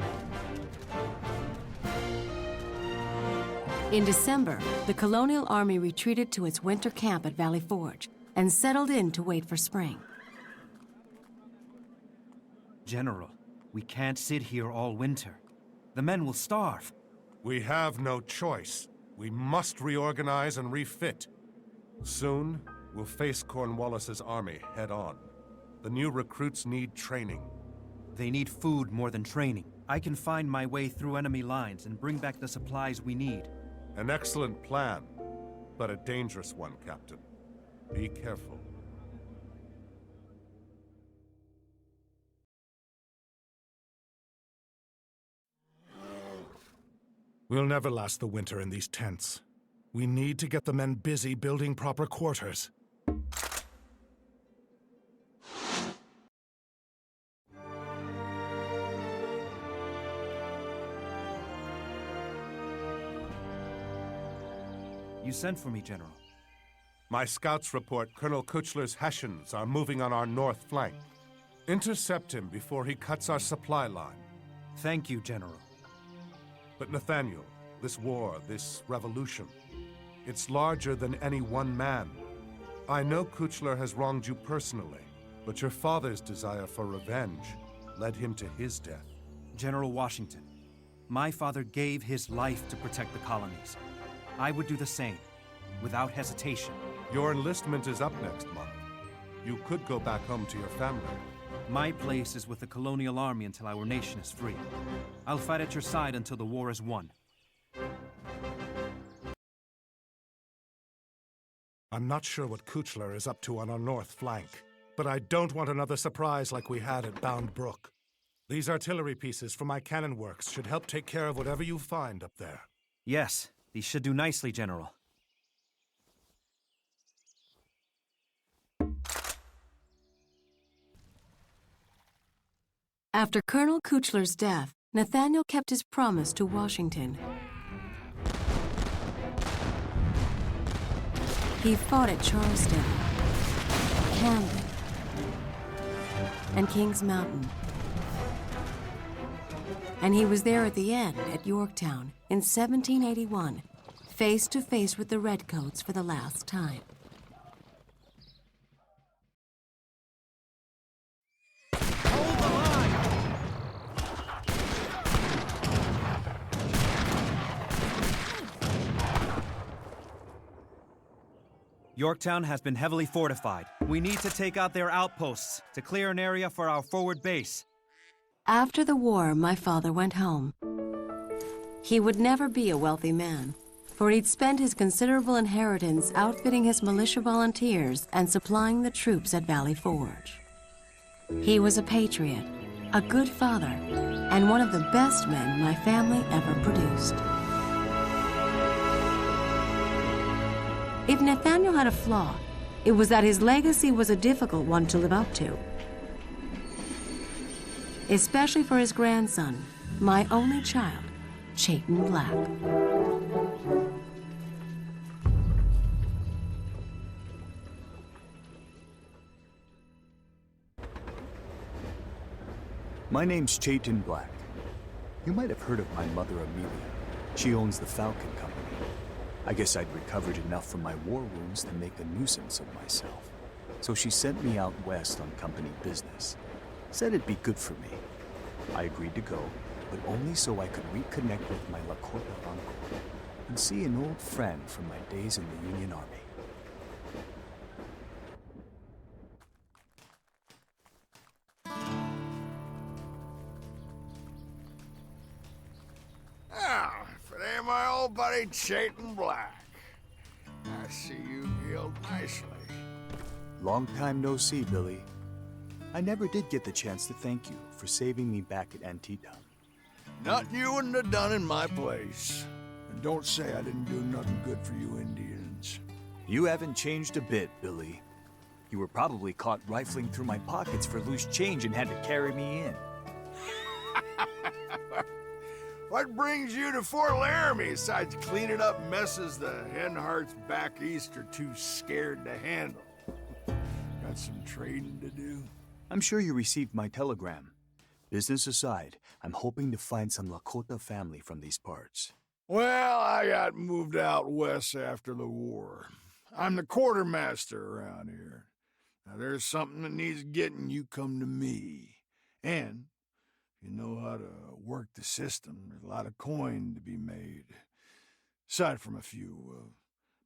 In December, the colonial army retreated to its winter camp at Valley Forge and settled in to wait for spring. General, we can't sit here all winter. The men will starve. We have no choice. We must reorganize and refit. Soon, we'll face Cornwallis's army head-on. The new recruits need training. They need food more than training. I can find my way through enemy lines and bring back the supplies we need. An excellent plan, but a dangerous one, Captain. Be careful. We'll never last the winter in these tents. We need to get the men busy building proper quarters. You sent for me, General. My scouts report Colonel Kuchler's Hessians are moving on our north flank. Intercept him before he cuts our supply line. Thank you, General. But Nathaniel, this war, this revolution, it's larger than any one man. I know Kuchler has wronged you personally, but your father's desire for revenge led him to his death. General Washington, my father gave his life to protect the colonies. I would do the same, without hesitation. Your enlistment is up next month. You could go back home to your family. My place is with the colonial army until our nation is free. I'll fight at your side until the war is won. I'm not sure what Kuchler is up to on our north flank, but I don't want another surprise like we had at Bound Brook. These artillery pieces from my cannon works should help take care of whatever you find up there. Yes, these should do nicely, General. After Colonel Kuchler's death, Nathaniel kept his promise to Washington. He fought at Charleston, Camden, and Kings Mountain. And he was there at the end at Yorktown in 1781, face to face with the Redcoats for the last time. Yorktown has been heavily fortified. We need to take out their outposts to clear an area for our forward base. After the war, my father went home. He would never be a wealthy man, for he'd spent his considerable inheritance outfitting his militia volunteers and supplying the troops at Valley Forge. He was a patriot, a good father, and one of the best men my family ever produced. If Nathaniel had a flaw, it was that his legacy was a difficult one to live up to. Especially for his grandson, my only child, Chayton Black. My name's Chayton Black. You might have heard of my mother, Amelia. She owns the Falcon Company. I guess I'd recovered enough from my war wounds to make a nuisance of myself. So she sent me out west on company business. Said it'd be good for me. I agreed to go, but only so I could reconnect with my Lakota uncle and see an old friend from my days in the Union Army. Ah, if it ain't my old buddy Chayton Black. I see you healed nicely. Long time no see, Billy. I never did get the chance to thank you for saving me back at Antietam. Nothing you wouldn't have done in my place. And don't say I didn't do nothing good for you Indians. You haven't changed a bit, Billy. You were probably caught rifling through my pockets for loose change and had to carry me in. What brings you to Fort Laramie besides cleaning up messes the Henharts back east are too scared to handle? Got some trading to do? I'm sure you received my telegram. Business aside, I'm hoping to find some Lakota family from these parts. Well, I got moved out west after the war. I'm the quartermaster around here. Now, there's something that needs getting, you come to me. And if you know how to work the system, there's a lot of coin to be made. Aside from a few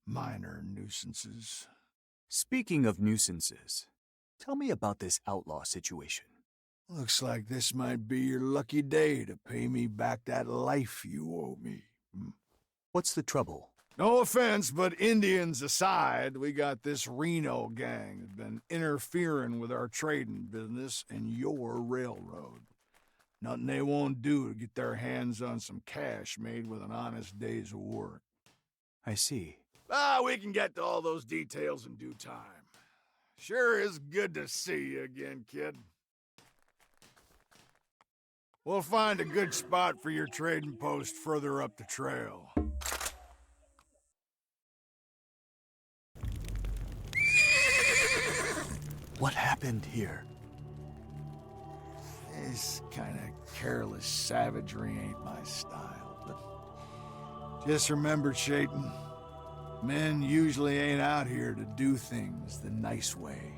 minor nuisances. Speaking of nuisances, tell me about this outlaw situation. Looks like this might be your lucky day to pay me back that life you owe me. What's the trouble? No offense, but Indians aside, we got this Reno gang that's been interfering with our trading business and your railroad. Nothing they won't do to get their hands on some cash made with an honest day's work. I see. We can get to all those details in due time. Sure is good to see you again, kid. We'll find a good spot for your trading post further up the trail. What happened here? This kind of careless savagery ain't my style, but just remember, Chayton, men usually ain't out here to do things the nice way.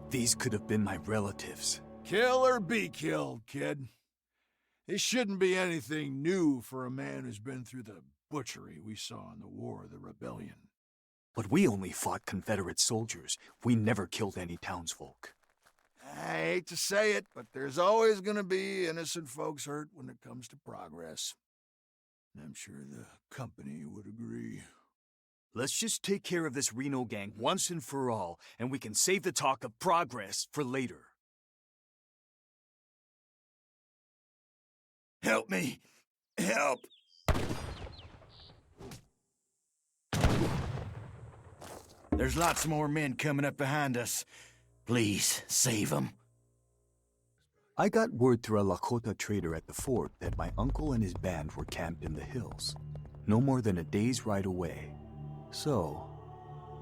These could have been my relatives. Kill or be killed, kid. This shouldn't be anything new for a man who's been through the butchery we saw in the War of the Rebellion. But we only fought Confederate soldiers. We never killed any townsfolk. I hate to say it, but there's always gonna be innocent folks hurt when it comes to progress. And I'm sure the company would agree. Let's just take care of this Reno gang once and for all, and we can save the talk of progress for later. Help me! Help! There's lots more men coming up behind us. Please, save them. I got word through a Lakota trader at the fort that my uncle and his band were camped in the hills, no more than a day's ride away. So,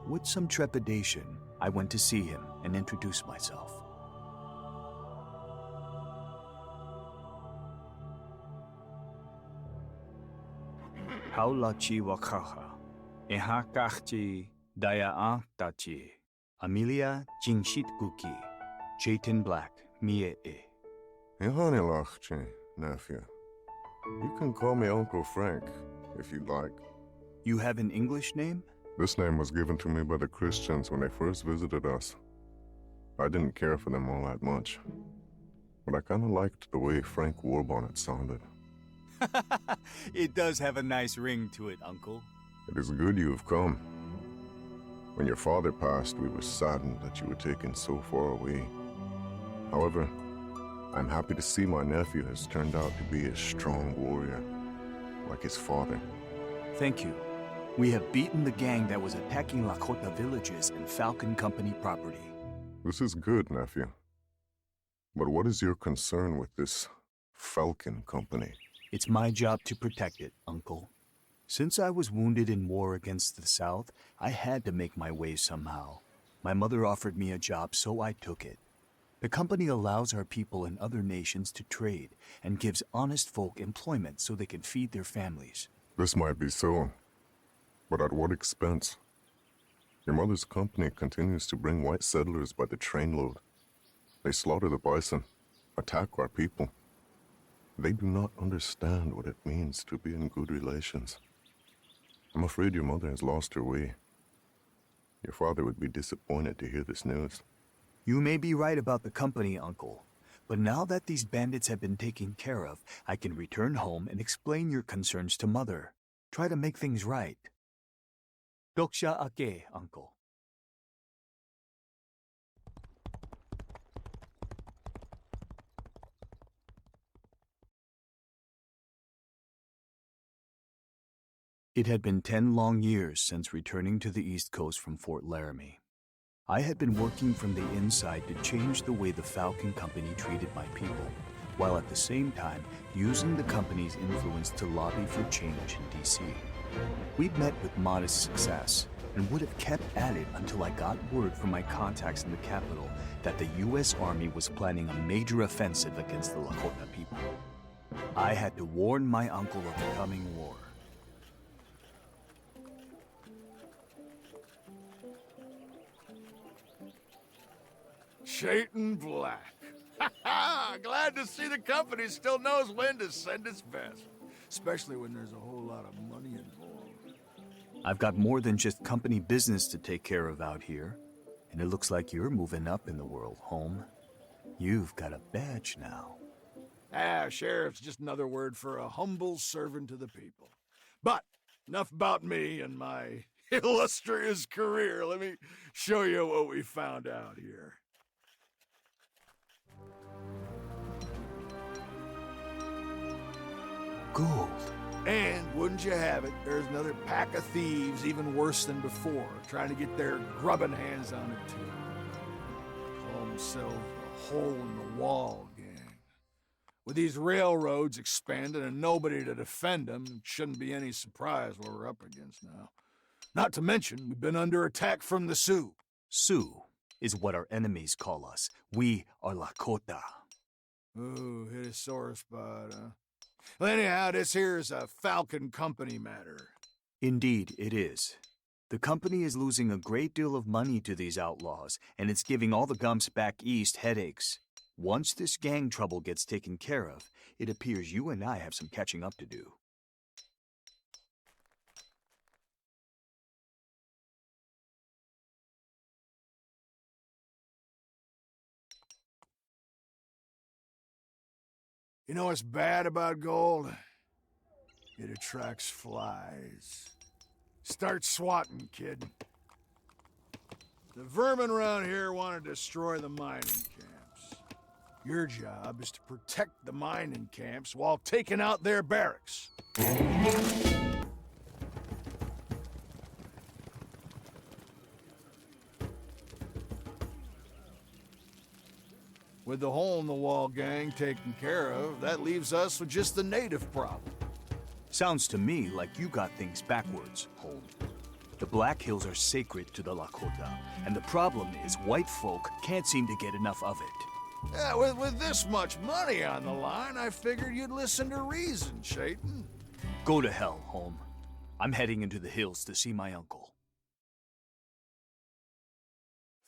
with some trepidation, I went to see him and introduce myself. Haulachi wakaha, ehakachchi daya tachi, Amelia Jingshitguki, Chayton Black, Mie. Ihanilachchi, nephew. You can call me Uncle Frank, if you'd like. You have an English name? This name was given to me by the Christians when they first visited us. I didn't care for them all that much, but I kinda liked the way Frank Warbonnet sounded. It does have a nice ring to it, Uncle. It is good you have come. When your father passed, we were saddened that you were taken so far away. However, I'm happy to see my nephew has turned out to be a strong warrior, like his father. Thank you. We have beaten the gang that was attacking Lakota villages and Falcon Company property. This is good, nephew. But what is your concern with this Falcon Company? It's my job to protect it, Uncle. Since I was wounded in war against the South, I had to make my way somehow. My mother offered me a job, so I took it. The company allows our people in other nations to trade and gives honest folk employment so they can feed their families. This might be so, but at what expense? Your mother's company continues to bring white settlers by the trainload. They slaughter the bison, attack our people. They do not understand what it means to be in good relations. I'm afraid your mother has lost her way. Your father would be disappointed to hear this news. You may be right about the company, Uncle. But now that these bandits have been taken care of, I can return home and explain your concerns to Mother. Try to make things right. Doksha ake, Uncle. It had been 10 long years since returning to the East Coast from Fort Laramie. I had been working from the inside to change the way the Falcon Company treated my people, while at the same time using the company's influence to lobby for change in D.C. We'd met with modest success, and would have kept at it until I got word from my contacts in the capital that the U.S. Army was planning a major offensive against the Lakota people. I had to warn my uncle of the coming war. Chayton Black. Ha-ha! Glad to see the company still knows when to send its best. Especially when there's a whole lot of money involved. I've got more than just company business to take care of out here. And it looks like you're moving up in the world, Home. You've got a badge now. Sheriff's just another word for a humble servant of the people. But enough about me and my illustrious career. Let me show you what we found out here. Gold. And wouldn't you have it, there's another pack of thieves even worse than before, trying to get their grubbing hands on it too. Call themselves the hole-in-the-wall gang. With these railroads expanded and nobody to defend them, it shouldn't be any surprise what we're up against now. Not to mention, we've been under attack from the Sioux. Sioux is what our enemies call us. We are Lakota. Ooh, hit a sore spot, huh? Well, anyhow, this here is a Falcon Company matter. Indeed, it is. The company is losing a great deal of money to these outlaws, and it's giving all the gumps back east headaches. Once this gang trouble gets taken care of, it appears you and I have some catching up to do. You know what's bad about gold? It attracts flies. Start swatting, kid. The vermin around here want to destroy the mining camps. Your job is to protect the mining camps while taking out their barracks. With the hole-in-the-wall gang taken care of, that leaves us with just the native problem. Sounds to me like you got things backwards, Home. The Black Hills are sacred to the Lakota, and the problem is white folk can't seem to get enough of it. Yeah, with this much money on the line, I figured you'd listen to reason, Chayton. Go to hell, Home. I'm heading into the hills to see my uncle.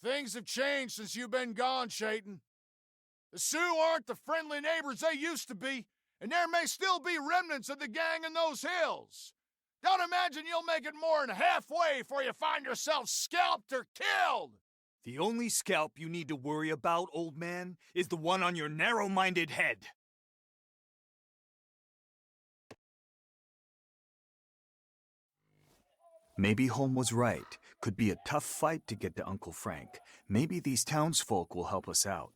Things have changed since you've been gone, Chayton. The Sioux aren't the friendly neighbors they used to be, and there may still be remnants of the gang in those hills. Don't imagine you'll make it more than halfway before you find yourself scalped or killed. The only scalp you need to worry about, old man, is the one on your narrow-minded head. Maybe Home was right. Could be a tough fight to get to Uncle Frank. Maybe these townsfolk will help us out.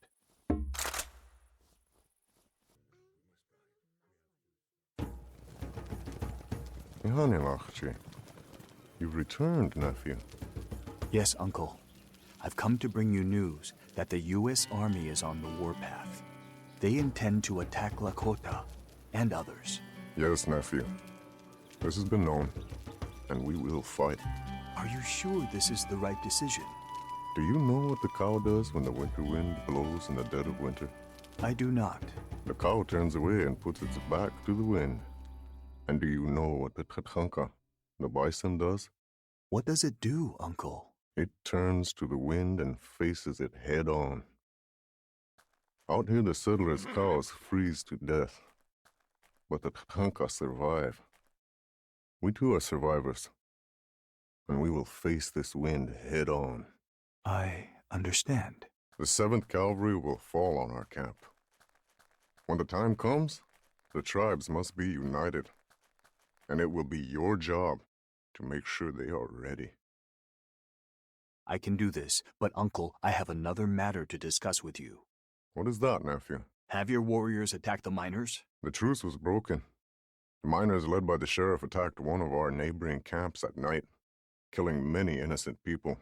You've returned, nephew. Yes, Uncle. I've come to bring you news that the U.S. Army is on the warpath. They intend to attack Lakota and others. Yes, nephew. This has been known, and we will fight. Are you sure this is the right decision? Do you know what the cow does when the winter wind blows in the dead of winter? I do not. The cow turns away and puts its back to the wind. And do you know what the tatanka, the bison, does? What does it do, Uncle? It turns to the wind and faces it head on. Out here, the settlers' cows freeze to death. But the tatanka survive. We too are survivors. And we will face this wind head on. I understand. The 7th Cavalry will fall on our camp. When the time comes, the tribes must be united. And it will be your job to make sure they are ready. I can do this, but Uncle, I have another matter to discuss with you. What is that, nephew? Have your warriors attacked the miners? The truce was broken. The miners led by the sheriff attacked one of our neighboring camps at night, killing many innocent people.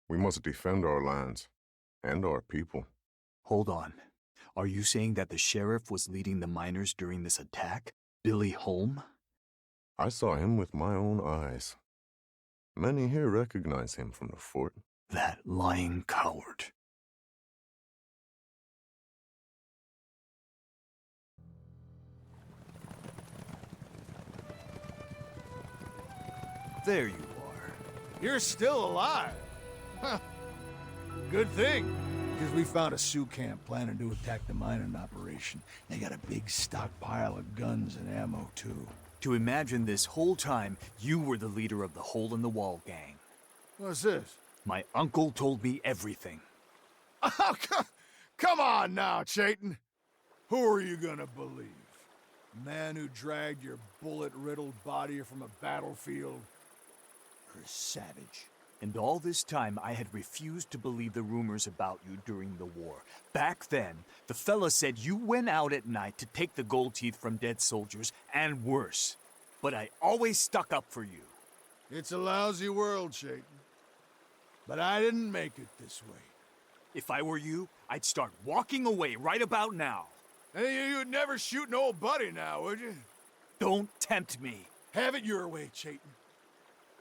We must defend our lands and our people. Hold on. Are you saying that the sheriff was leading the miners during this attack? Billy Holm? I saw him with my own eyes. Many here recognize him from the fort. That lying coward. There you are. You're still alive. Huh. Good thing, because we found a Sioux camp planning to attack the mining operation. They got a big stockpile of guns and ammo, too. To imagine this whole time, you were the leader of the Hole-in-the-Wall gang. What's this? My uncle told me everything. Oh, come on now, Chayton. Who are you gonna believe? Man who dragged your bullet-riddled body from a battlefield? Or a savage? And all this time, I had refused to believe the rumors about you during the war. Back then, the fella said you went out at night to take the gold teeth from dead soldiers, and worse. But I always stuck up for you. It's a lousy world, Chayton. But I didn't make it this way. If I were you, I'd start walking away right about now. Hey, you'd never shoot an old buddy now, would you? Don't tempt me. Have it your way, Chayton.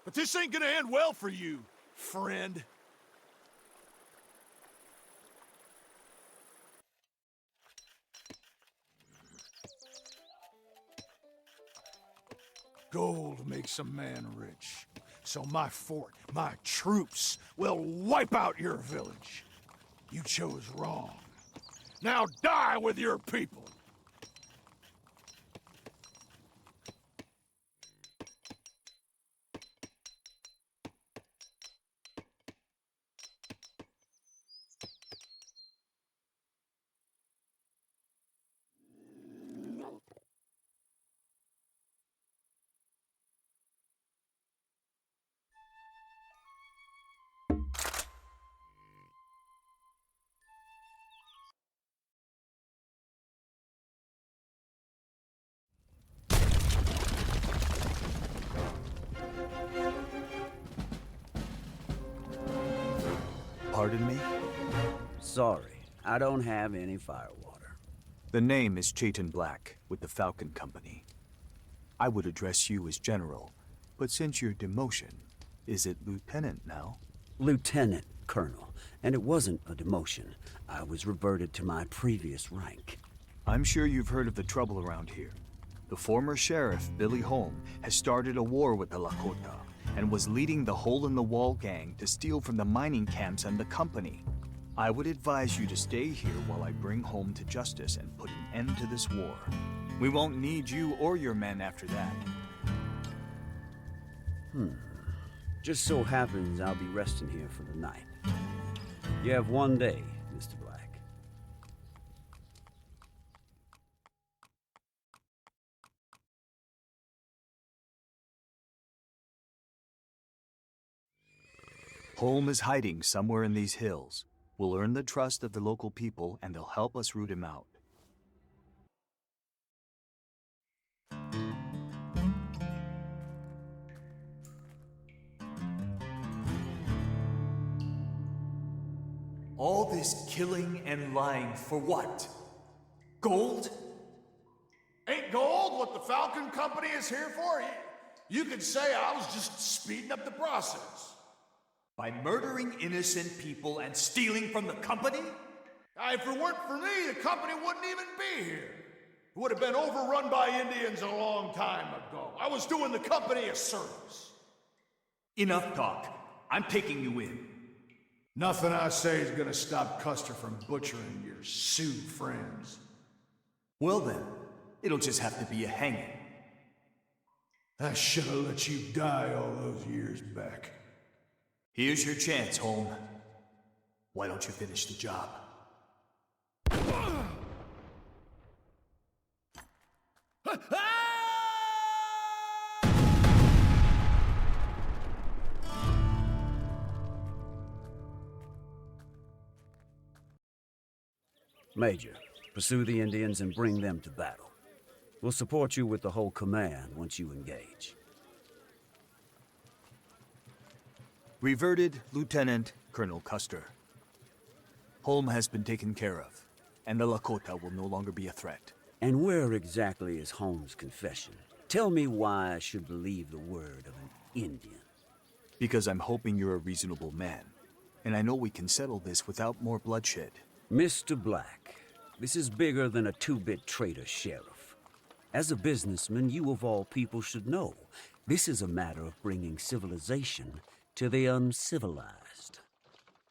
But this ain't gonna end well for you, friend. Gold makes a man rich. So my fort, my troops, will wipe out your village. You chose wrong. Now die with your people! Pardon me? Sorry, I don't have any firewater. The name is Chayton Black, with the Falcon Company. I would address you as General, but since your demotion, is it Lieutenant now? Lieutenant Colonel, and it wasn't a demotion. I was reverted to my previous rank. I'm sure you've heard of the trouble around here. The former sheriff, Billy Holm, has started a war with the Lakota, and was leading the Hole-in-the-Wall gang to steal from the mining camps and the company. I would advise you to stay here while I bring Holm to justice and put an end to this war. We won't need you or your men after that. Just so happens I'll be resting here for the night. You have one day, Mr. Black. Holm is hiding somewhere in these hills. We'll earn the trust of the local people, and they'll help us root him out. All this killing and lying for what? Gold? Ain't gold what the Falcon Company is here for? You could say I was just speeding up the process. By murdering innocent people and stealing from the company? If it weren't for me, the company wouldn't even be here. It would have been overrun by Indians a long time ago. I was doing the company a service. Enough talk. I'm taking you in. Nothing I say is gonna stop Custer from butchering your Sioux friends. Well then, it'll just have to be a hanging. I should have let you die all those years back. Here's your chance, Holm. Why don't you finish the job? Major, pursue the Indians and bring them to battle. We'll support you with the whole command once you engage. Reverted Lieutenant Colonel Custer. Holm has been taken care of, and the Lakota will no longer be a threat. And where exactly is Holmes' confession? Tell me why I should believe the word of an Indian. Because I'm hoping you're a reasonable man, and I know we can settle this without more bloodshed. Mr. Black, this is bigger than a two-bit traitor sheriff. As a businessman, you of all people should know, this is a matter of bringing civilization to the uncivilized.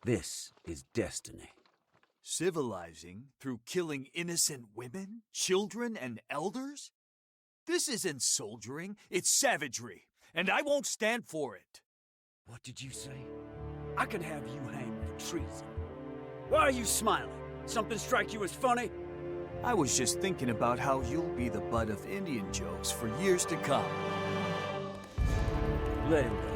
This is destiny. Civilizing through killing innocent women, children, and elders? This isn't soldiering, it's savagery, and I won't stand for it. What did you say? I can have you hanged for treason. Why are you smiling? Something strike you as funny? I was just thinking about how you'll be the butt of Indian jokes for years to come. Let him go.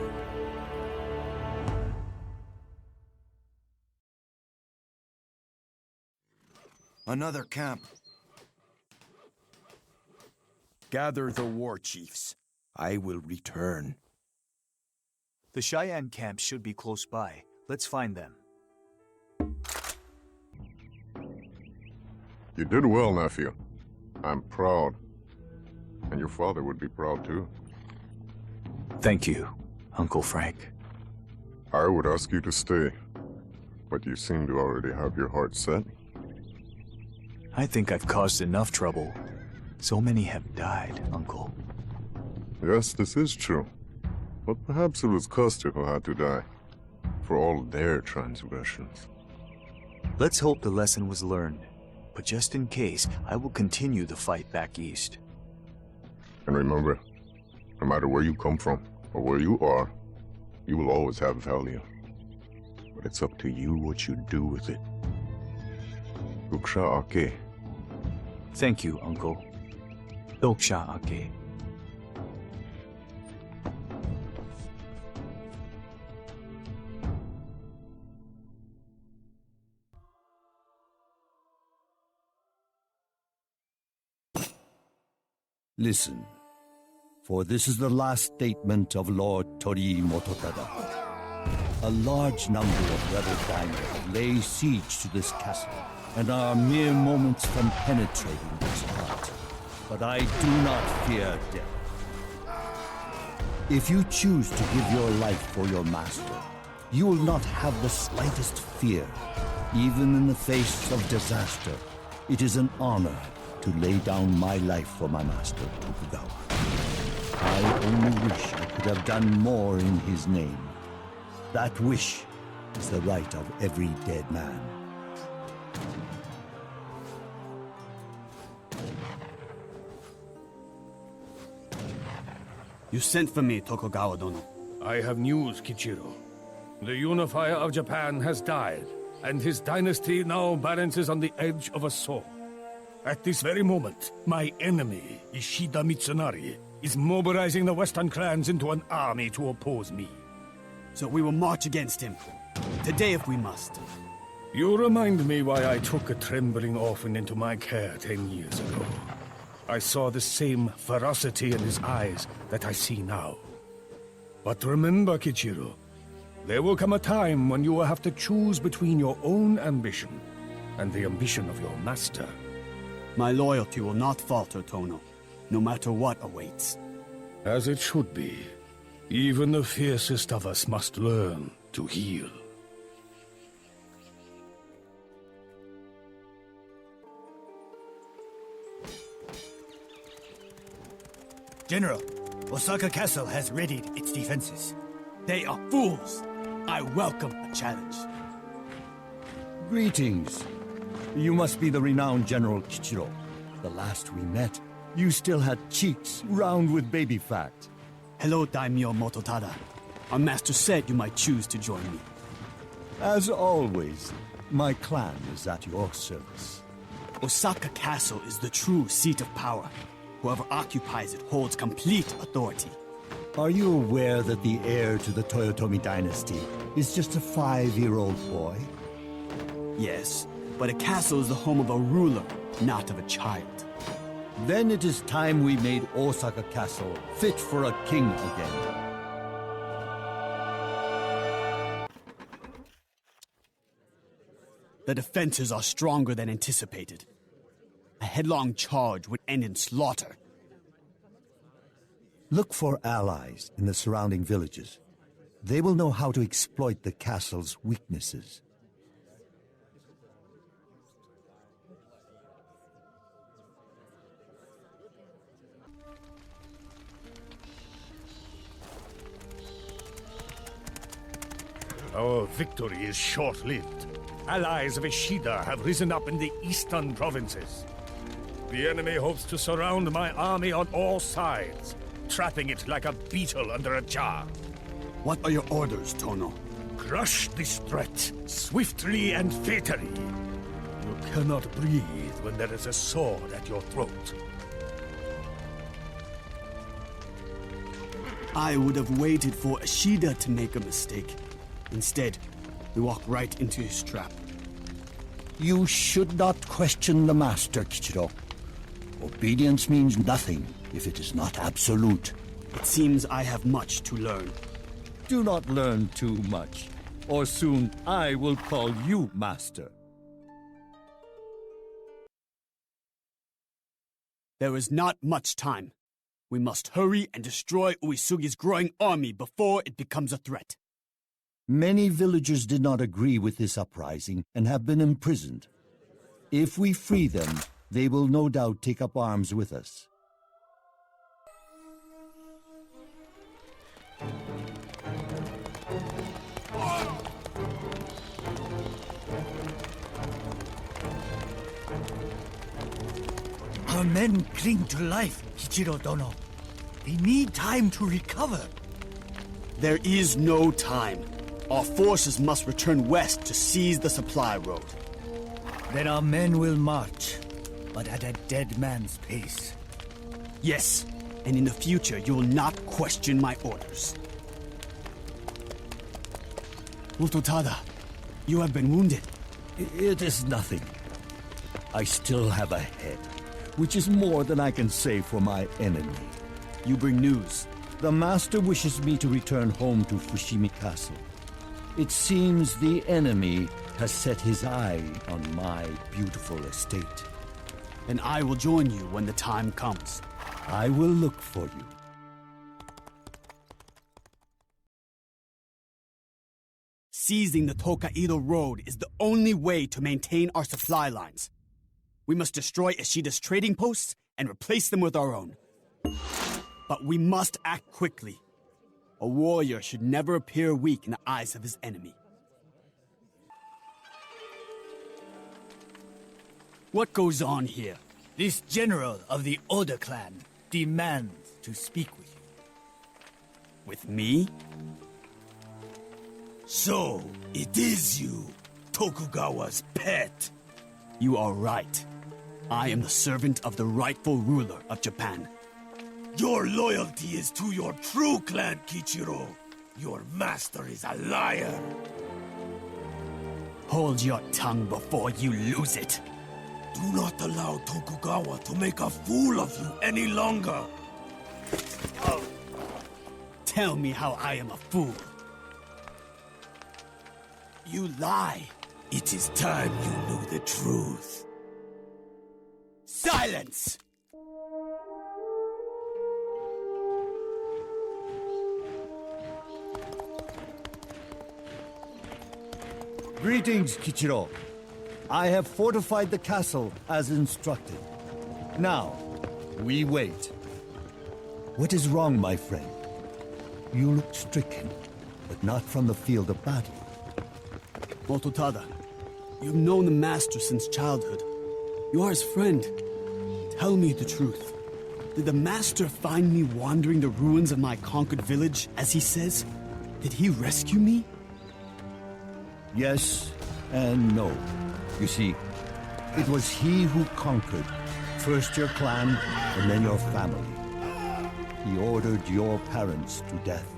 Another camp. Gather the war chiefs. I will return. The Cheyenne camp should be close by. Let's find them. You did well, nephew. I'm proud. And your father would be proud too. Thank you, Uncle Frank. I would ask you to stay, but you seem to already have your heart set. I think I've caused enough trouble. So many have died, Uncle. Yes, this is true. But perhaps it was Custer who had to die, for all their transgressions. Let's hope the lesson was learned. But just in case, I will continue the fight back east. And remember, no matter where you come from, or where you are, you will always have value. But it's up to you what you do with it. Duksha Ake. Thank you, Uncle. Duksha Ake. Listen, for this is the last statement of Lord Tori Mototada. A large number of rebel bandits lay siege to this castle, and are mere moments from penetrating this heart. But I do not fear death. If you choose to give your life for your master, you will not have the slightest fear. Even in the face of disaster, it is an honor to lay down my life for my master, Tokugawa. I only wish I could have done more in his name. That wish is the right of every dead man. You sent for me, Tokugawa-dono. I have news, Kichiro. The unifier of Japan has died, and his dynasty now balances on the edge of a sword. At this very moment, my enemy, Ishida Mitsunari, is mobilizing the Western clans into an army to oppose me. So we will march against him. Today if we must. You remind me why I took a trembling orphan into my care 10 years ago. I saw the same ferocity in his eyes that I see now. But remember, Kichiro, there will come a time when you will have to choose between your own ambition and the ambition of your master. My loyalty will not falter, Tono, no matter what awaits. As it should be. Even the fiercest of us must learn to heal. General, Osaka Castle has readied its defenses. They are fools. I welcome a challenge. Greetings. You must be the renowned General Kichiro. The last we met, you still had cheeks round with baby fat. Hello, Daimyo Mototada. Our master said you might choose to join me. As always, my clan is at your service. Osaka Castle is the true seat of power. Whoever occupies it holds complete authority. Are you aware that the heir to the Toyotomi dynasty is just a 5-year-old boy? Yes, but a castle is the home of a ruler, not of a child. Then it is time we made Osaka Castle fit for a king again. The defenses are stronger than anticipated. A headlong charge would end in slaughter. Look for allies in the surrounding villages. They will know how to exploit the castle's weaknesses. Our victory is short-lived. Allies of Ishida have risen up in the eastern provinces. The enemy hopes to surround my army on all sides, trapping it like a beetle under a jar. What are your orders, Tono? Crush this threat, swiftly and fatally. You cannot breathe when there is a sword at your throat. I would have waited for Ishida to make a mistake. Instead, we walk right into his trap. You should not question the master, Kichiro. Obedience means nothing if it is not absolute. It seems I have much to learn. Do not learn too much, or soon I will call you master. There is not much time. We must hurry and destroy Uesugi's growing army before it becomes a threat. Many villagers did not agree with this uprising and have been imprisoned. If we free them, they will no doubt take up arms with us. Our men cling to life, Kichiro-dono. They need time to recover. There is no time. Our forces must return west to seize the supply road. Then our men will march, but at a dead man's pace. Yes, and in the future you will not question my orders. Mototada, you have been wounded. It is nothing. I still have a head, which is more than I can say for my enemy. You bring news. The master wishes me to return home to Fushimi Castle. It seems the enemy has set his eye on my beautiful estate. And I will join you when the time comes. I will look for you. Seizing the Tokaido Road is the only way to maintain our supply lines. We must destroy Ishida's trading posts and replace them with our own. But we must act quickly. A warrior should never appear weak in the eyes of his enemy. What goes on here? This general of the Oda clan demands to speak with you. With me? So, it is you, Tokugawa's pet. You are right. I am the servant of the rightful ruler of Japan. Your loyalty is to your true clan, Kichiro. Your master is a liar. Hold your tongue before you lose it. Do not allow Tokugawa to make a fool of you any longer. Tell me how I am a fool. You lie. It is time you knew the truth. Silence! Greetings, Kichiro. I have fortified the castle as instructed. Now, we wait. What is wrong, my friend? You look stricken, but not from the field of battle. Mototada, you've known the Master since childhood. You are his friend. Tell me the truth. Did the Master find me wandering the ruins of my conquered village, as he says? Did he rescue me? Yes and no. You see, it was he who conquered, first your clan and then your family. He ordered your parents to death.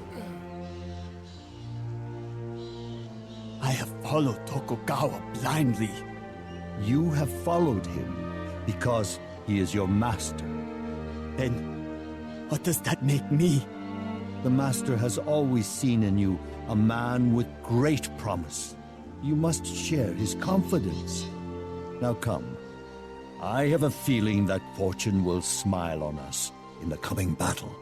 I have followed Tokugawa blindly. You have followed him because he is your master. Then, what does that make me? The master has always seen in you a man with great promise. You must share his confidence. Now come. I have a feeling that fortune will smile on us in the coming battle.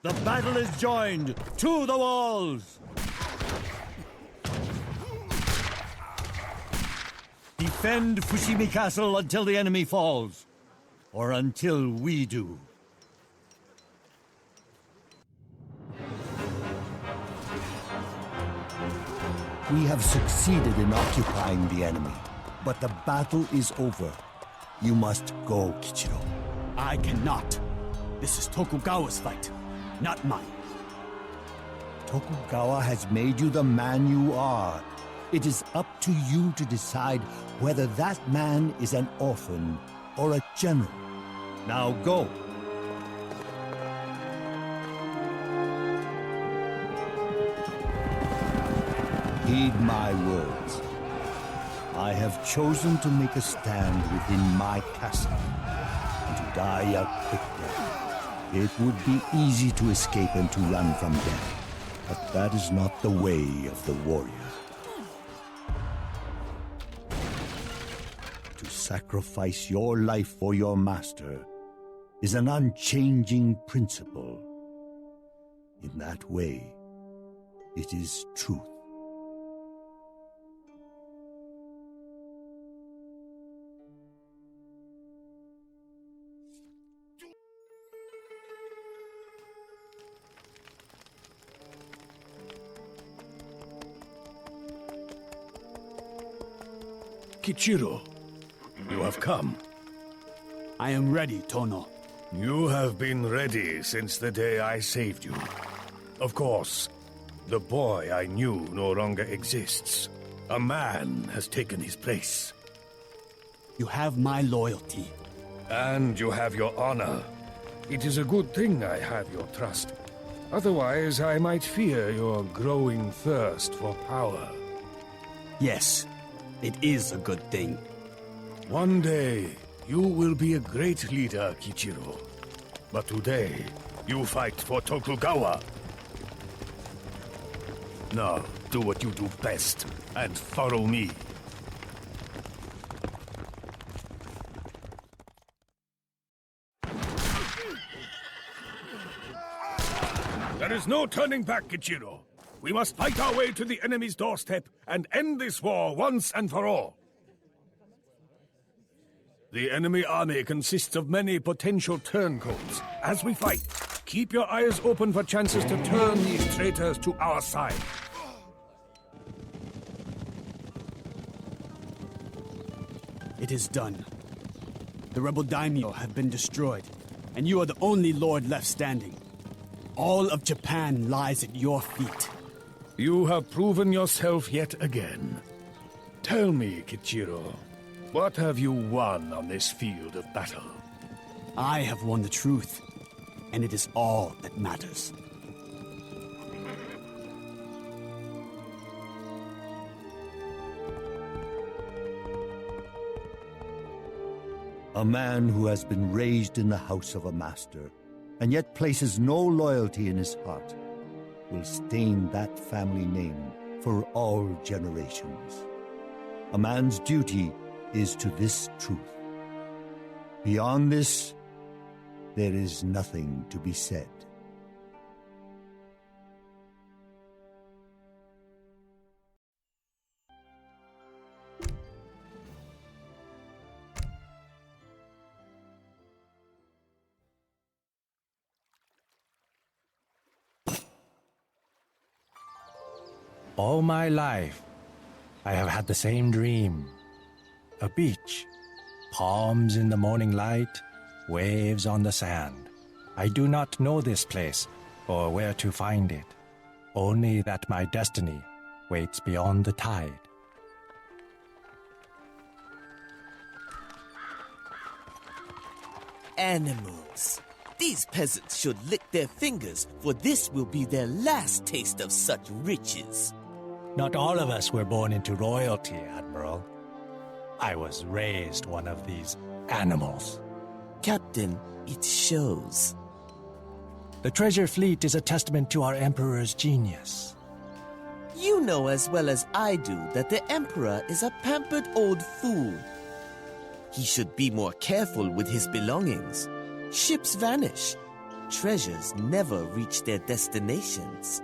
The battle is joined! To the walls! Defend Fushimi Castle until the enemy falls. Or until we do. We have succeeded in occupying the enemy, but the battle is over. You must go, Kichiro. I cannot. This is Tokugawa's fight, not mine. Tokugawa has made you the man you are. It is up to you to decide whether that man is an orphan or a general. Now go. Heed my words. I have chosen to make a stand within my castle, and to die a quick death. It would be easy to escape and to run from death, but that is not the way of the warrior. To sacrifice your life for your master is an unchanging principle. In that way, it is truth. Kichiro, you have come. I am ready, Tono. You have been ready since the day I saved you. Of course, the boy I knew no longer exists. A man has taken his place. You have my loyalty. And you have your honor. It is a good thing I have your trust. Otherwise, I might fear your growing thirst for power. Yes, it is a good thing. One day, you will be a great leader, Kichiro. But today, you fight for Tokugawa. Now, do what you do best, and follow me. There is no turning back, Kichiro. We must fight our way to the enemy's doorstep and end this war once and for all. The enemy army consists of many potential turncoats. As we fight, keep your eyes open for chances to turn these traitors to our side. It is done. The rebel daimyo have been destroyed, and you are the only lord left standing. All of Japan lies at your feet. You have proven yourself yet again. Tell me, Kichiro, what have you won on this field of battle? I have won the truth, and it is all that matters. A man who has been raised in the house of a master, and yet places no loyalty in his heart, will stain that family name for all generations. A man's duty is to this truth. Beyond this, there is nothing to be said. All my life, I have had the same dream. A beach, palms in the morning light, waves on the sand. I do not know this place or where to find it, only that my destiny waits beyond the tide. Animals. These peasants should lick their fingers, for this will be their last taste of such riches. Not all of us were born into royalty, Admiral. I was raised one of these animals. Captain, it shows. The treasure fleet is a testament to our Emperor's genius. You know as well as I do that the Emperor is a pampered old fool. He should be more careful with his belongings. Ships vanish. Treasures never reach their destinations.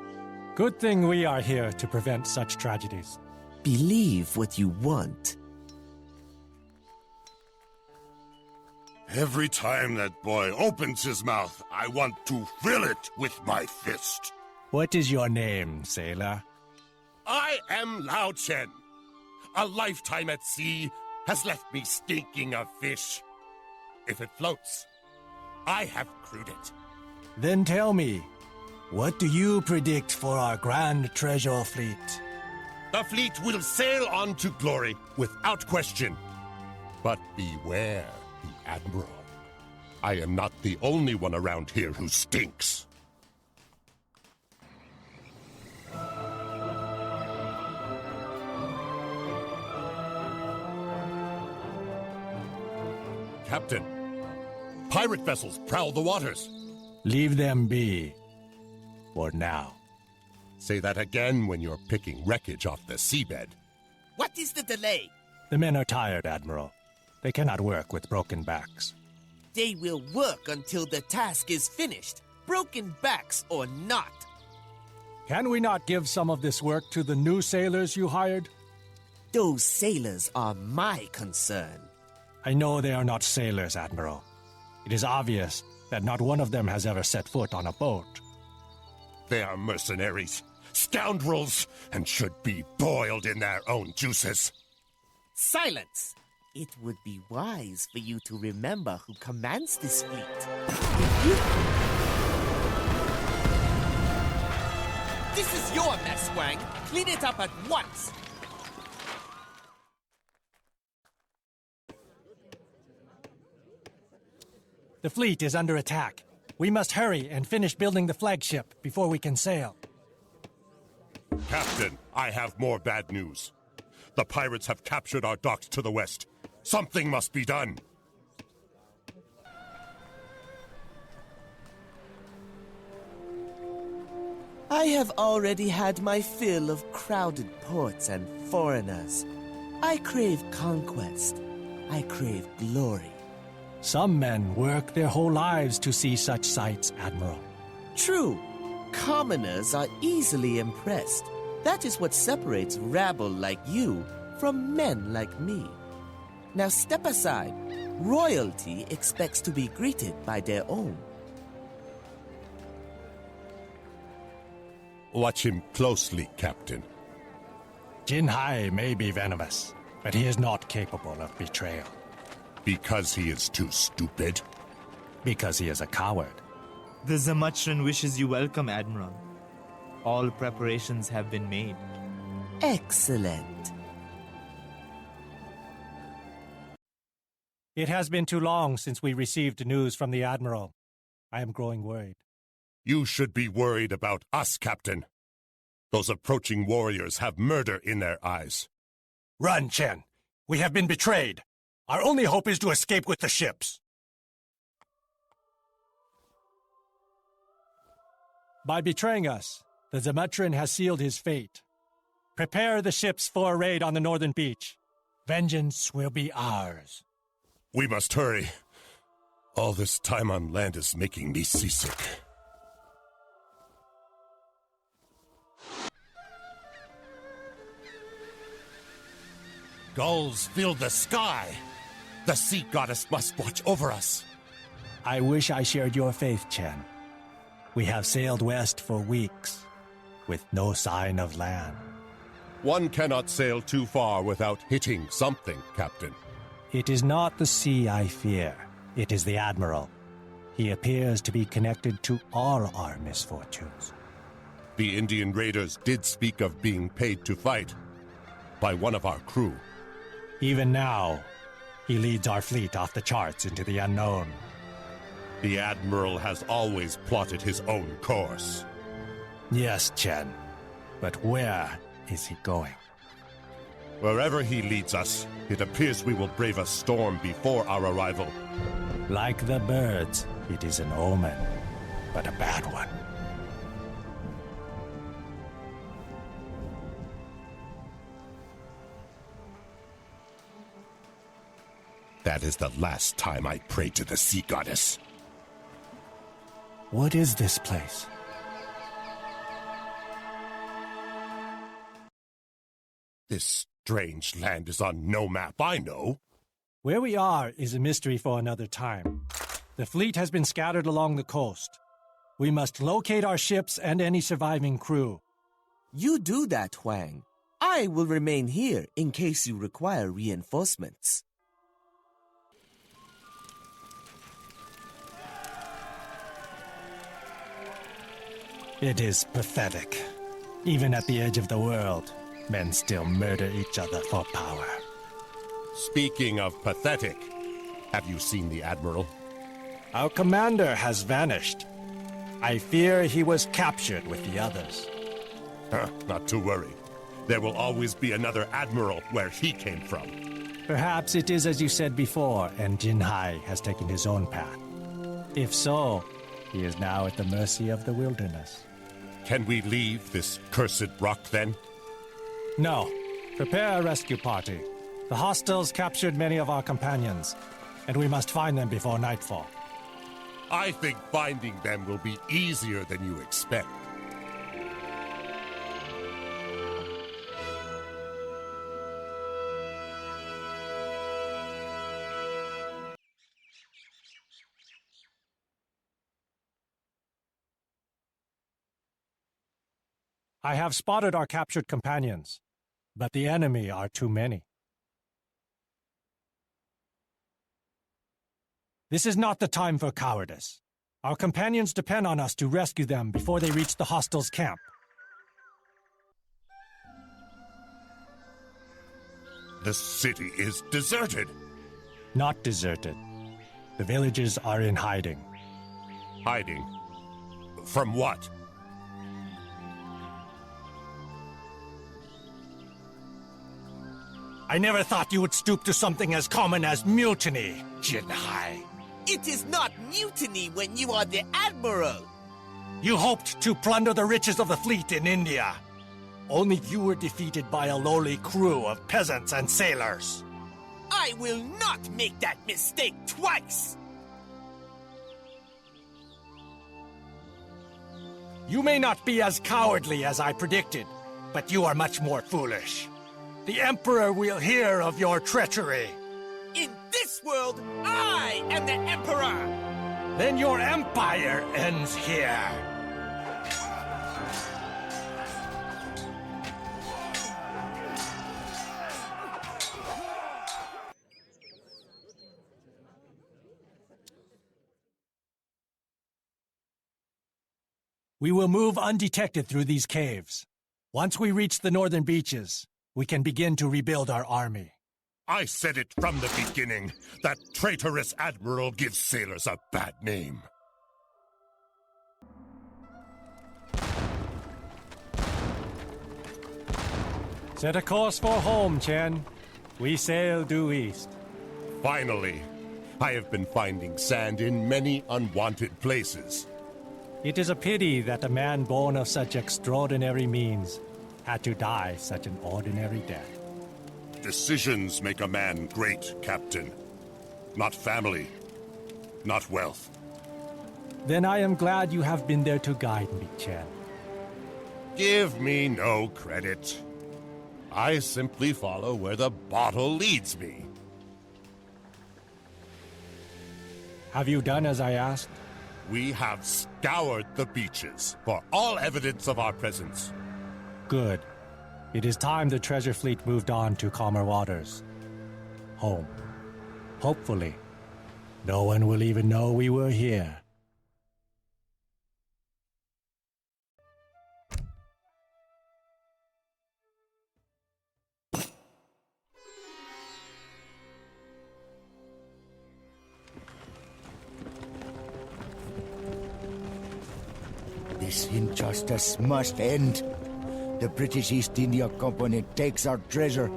Good thing we are here to prevent such tragedies. Believe what you want. Every time that boy opens his mouth, I want to fill it with my fist. What is your name, sailor? I am Lao Chen. A lifetime at sea has left me stinking of fish. If it floats, I have crewed it. Then tell me, what do you predict for our grand treasure fleet? The fleet will sail on to glory without question. But beware the Admiral. I am not the only one around here who stinks. Captain, pirate vessels prowl the waters. Leave them be. For now. Say that again when you're picking wreckage off the seabed. What is the delay? The men are tired, Admiral. They cannot work with broken backs. They will work until the task is finished, broken backs or not. Can we not give some of this work to the new sailors you hired? Those sailors are my concern. I know they are not sailors, Admiral. It is obvious that not one of them has ever set foot on a boat. They are mercenaries, scoundrels, and should be boiled in their own juices. Silence! It would be wise for you to remember who commands this fleet. This is your mess, Wang. Clean it up at once. The fleet is under attack. We must hurry and finish building the flagship before we can sail. Captain, I have more bad news. The pirates have captured our docks to the west. Something must be done. I have already had my fill of crowded ports and foreigners. I crave conquest. I crave glory. Some men work their whole lives to see such sights, Admiral. True. Commoners are easily impressed. That is what separates rabble like you from men like me. Now step aside. Royalty expects to be greeted by their own. Watch him closely, Captain. Jin Hai may be venomous, but he is not capable of betrayal. Because he is too stupid? Because he is a coward. The Zamatran wishes you welcome, Admiral. All preparations have been made. Excellent. It has been too long since we received news from the Admiral. I am growing worried. You should be worried about us, Captain. Those approaching warriors have murder in their eyes. Run, Chen. We have been betrayed. Our only hope is to escape with the ships. By betraying us, the Zamatran has sealed his fate. Prepare the ships for a raid on the northern beach. Vengeance will be ours. We must hurry. All this time on land is making me seasick. Gulls fill the sky. The sea goddess must watch over us. I wish I shared your faith, Chen. We have sailed west for weeks, with no sign of land. One cannot sail too far without hitting something, Captain. It is not the sea I fear. It is the Admiral. He appears to be connected to all our misfortunes. The Indian raiders did speak of being paid to fight by one of our crew. Even now, he leads our fleet off the charts into the unknown. The Admiral has always plotted his own course. Yes, Chen. But where is he going? Wherever he leads us, it appears we will brave a storm before our arrival. Like the birds, it is an omen, but a bad one. That is the last time I pray to the sea goddess. What is this place? This strange land is on no map I know. Where we are is a mystery for another time. The fleet has been scattered along the coast. We must locate our ships and any surviving crew. You do that, Huang. I will remain here in case you require reinforcements. It is pathetic. Even at the edge of the world, men still murder each other for power. Speaking of pathetic, have you seen the Admiral? Our commander has vanished. I fear he was captured with the others. Not to worry. There will always be another Admiral where he came from. Perhaps it is as you said before, and Jinhai has taken his own path. If so, he is now at the mercy of the wilderness. Can we leave this cursed rock, then? No. Prepare a rescue party. The hostiles captured many of our companions, and we must find them before nightfall. I think finding them will be easier than you expect. I have spotted our captured companions, but the enemy are too many. This is not the time for cowardice. Our companions depend on us to rescue them before they reach the hostiles' camp. The city is deserted. Not deserted. The villagers are in hiding. Hiding? From what? I never thought you would stoop to something as common as mutiny, Jinhai. It is not mutiny when you are the Admiral! You hoped to plunder the riches of the fleet in India. Only you were defeated by a lowly crew of peasants and sailors. I will not make that mistake twice! You may not be as cowardly as I predicted, but you are much more foolish. The Emperor will hear of your treachery. In this world, I am the Emperor! Then your empire ends here. We will move undetected through these caves. Once we reach the northern beaches, we can begin to rebuild our army. I said it from the beginning. That traitorous Admiral gives sailors a bad name. Set a course for home, Chen. We sail due east. Finally. I have been finding sand in many unwanted places. It is a pity that a man born of such extraordinary means had to die such an ordinary death. Decisions make a man great, Captain. Not family. Not wealth. Then I am glad you have been there to guide me, Chen. Give me no credit. I simply follow where the bottle leads me. Have you done as I asked? We have scoured the beaches for all evidence of our presence. Good. It is time the treasure fleet moved on to calmer waters. Home. Hopefully, no one will even know we were here. This injustice must end. The British East India Company takes our treasure,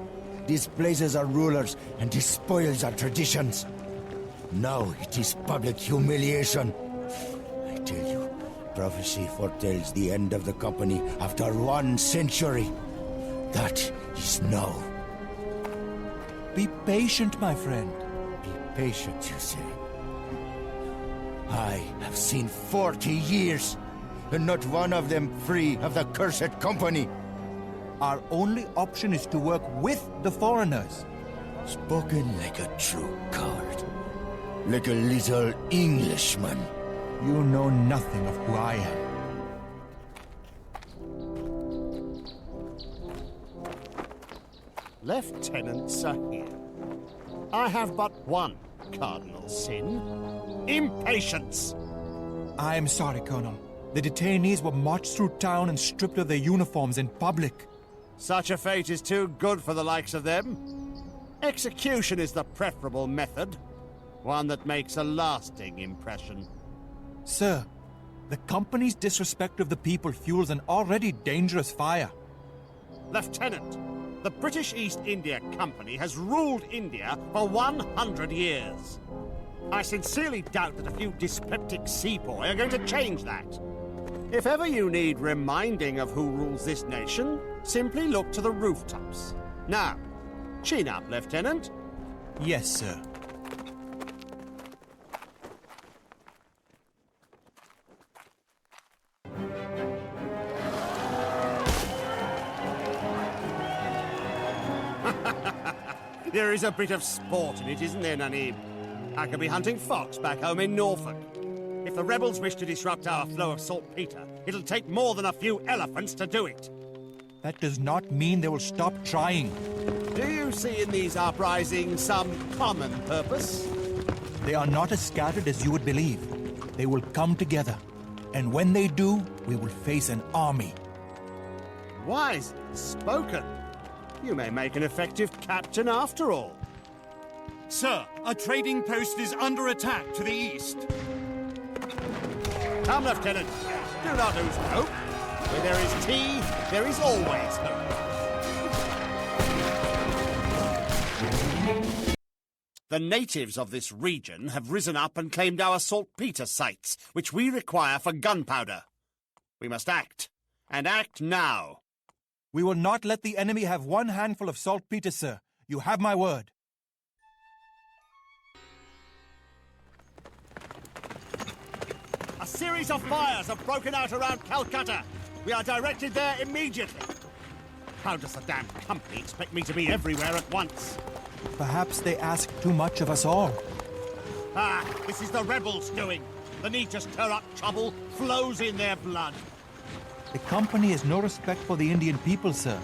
displaces our rulers, and despoils our traditions. Now it is public humiliation. I tell you, prophecy foretells the end of the company after 1 century. That is now. Be patient, my friend. Be patient, you say? I have seen 40 years, and not one of them free of the cursed company. Our only option is to work with the foreigners. Spoken like a true coward. Like a little Englishman. You know nothing of who I am. Lieutenants are here. I have but one cardinal sin. Impatience! I am sorry, Colonel. The detainees were marched through town and stripped of their uniforms in public. Such a fate is too good for the likes of them. Execution is the preferable method. One that makes a lasting impression. Sir, the company's disrespect of the people fuels an already dangerous fire. Lieutenant, the British East India Company has ruled India for 100 years. I sincerely doubt that a few dyspeptic seaboy are going to change that. If ever you need reminding of who rules this nation, simply look to the rooftops. Now, chin up, Lieutenant. Yes, sir. There is a bit of sport in it, isn't there, Nanib? I could be hunting fox back home in Norfolk. If the rebels wish to disrupt our flow of saltpeter, it'll take more than a few elephants to do it. That does not mean they will stop trying. Do you see in these uprisings some common purpose? They are not as scattered as you would believe. They will come together. And when they do, we will face an army. Wisely spoken. You may make an effective captain after all. Sir, a trading post is under attack to the east. Come, Lieutenant. Do not lose hope. Where there is tea, there is always hope. The natives of this region have risen up and claimed our saltpeter sites, which we require for gunpowder. We must act, and act now. We will not let the enemy have one handful of saltpeter, sir. You have my word. A series of fires have broken out around Calcutta. We are directed there immediately. How does the damned company expect me to be everywhere at once? Perhaps they ask too much of us all. Ah, this is the rebels' doing. The need to stir up trouble flows in their blood. The company has no respect for the Indian people, sir.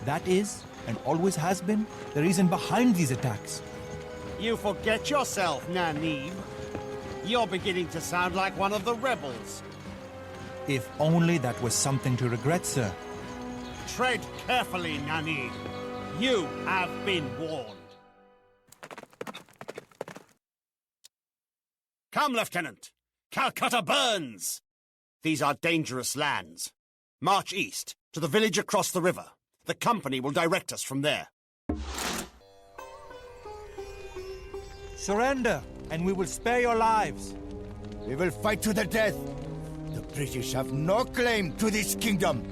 That is, and always has been, the reason behind these attacks. You forget yourself, Nanib. You're beginning to sound like one of the rebels. If only that was something to regret, sir. Tread carefully, Nanib. You have been warned. Come, Lieutenant. Calcutta burns! These are dangerous lands. March east, to the village across the river. The company will direct us from there. Surrender, and we will spare your lives. We will fight to the death. The British have no claim to this kingdom.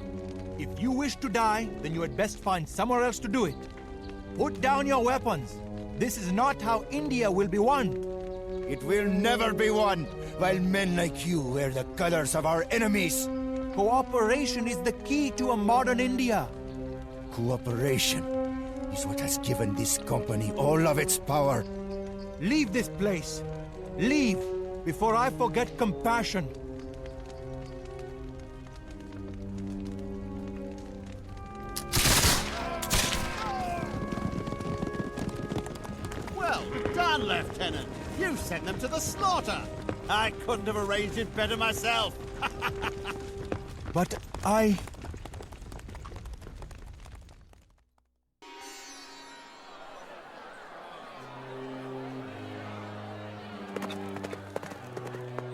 If you wish to die, then you had best find somewhere else to do it. Put down your weapons. This is not how India will be won. It will never be won while men like you wear the colors of our enemies. Cooperation is the key to a modern India. Cooperation is what has given this company all of its power. Leave this place. Leave before I forget compassion. Well done, Lieutenant. You sent them to the slaughter. I couldn't have arranged it better myself. But I...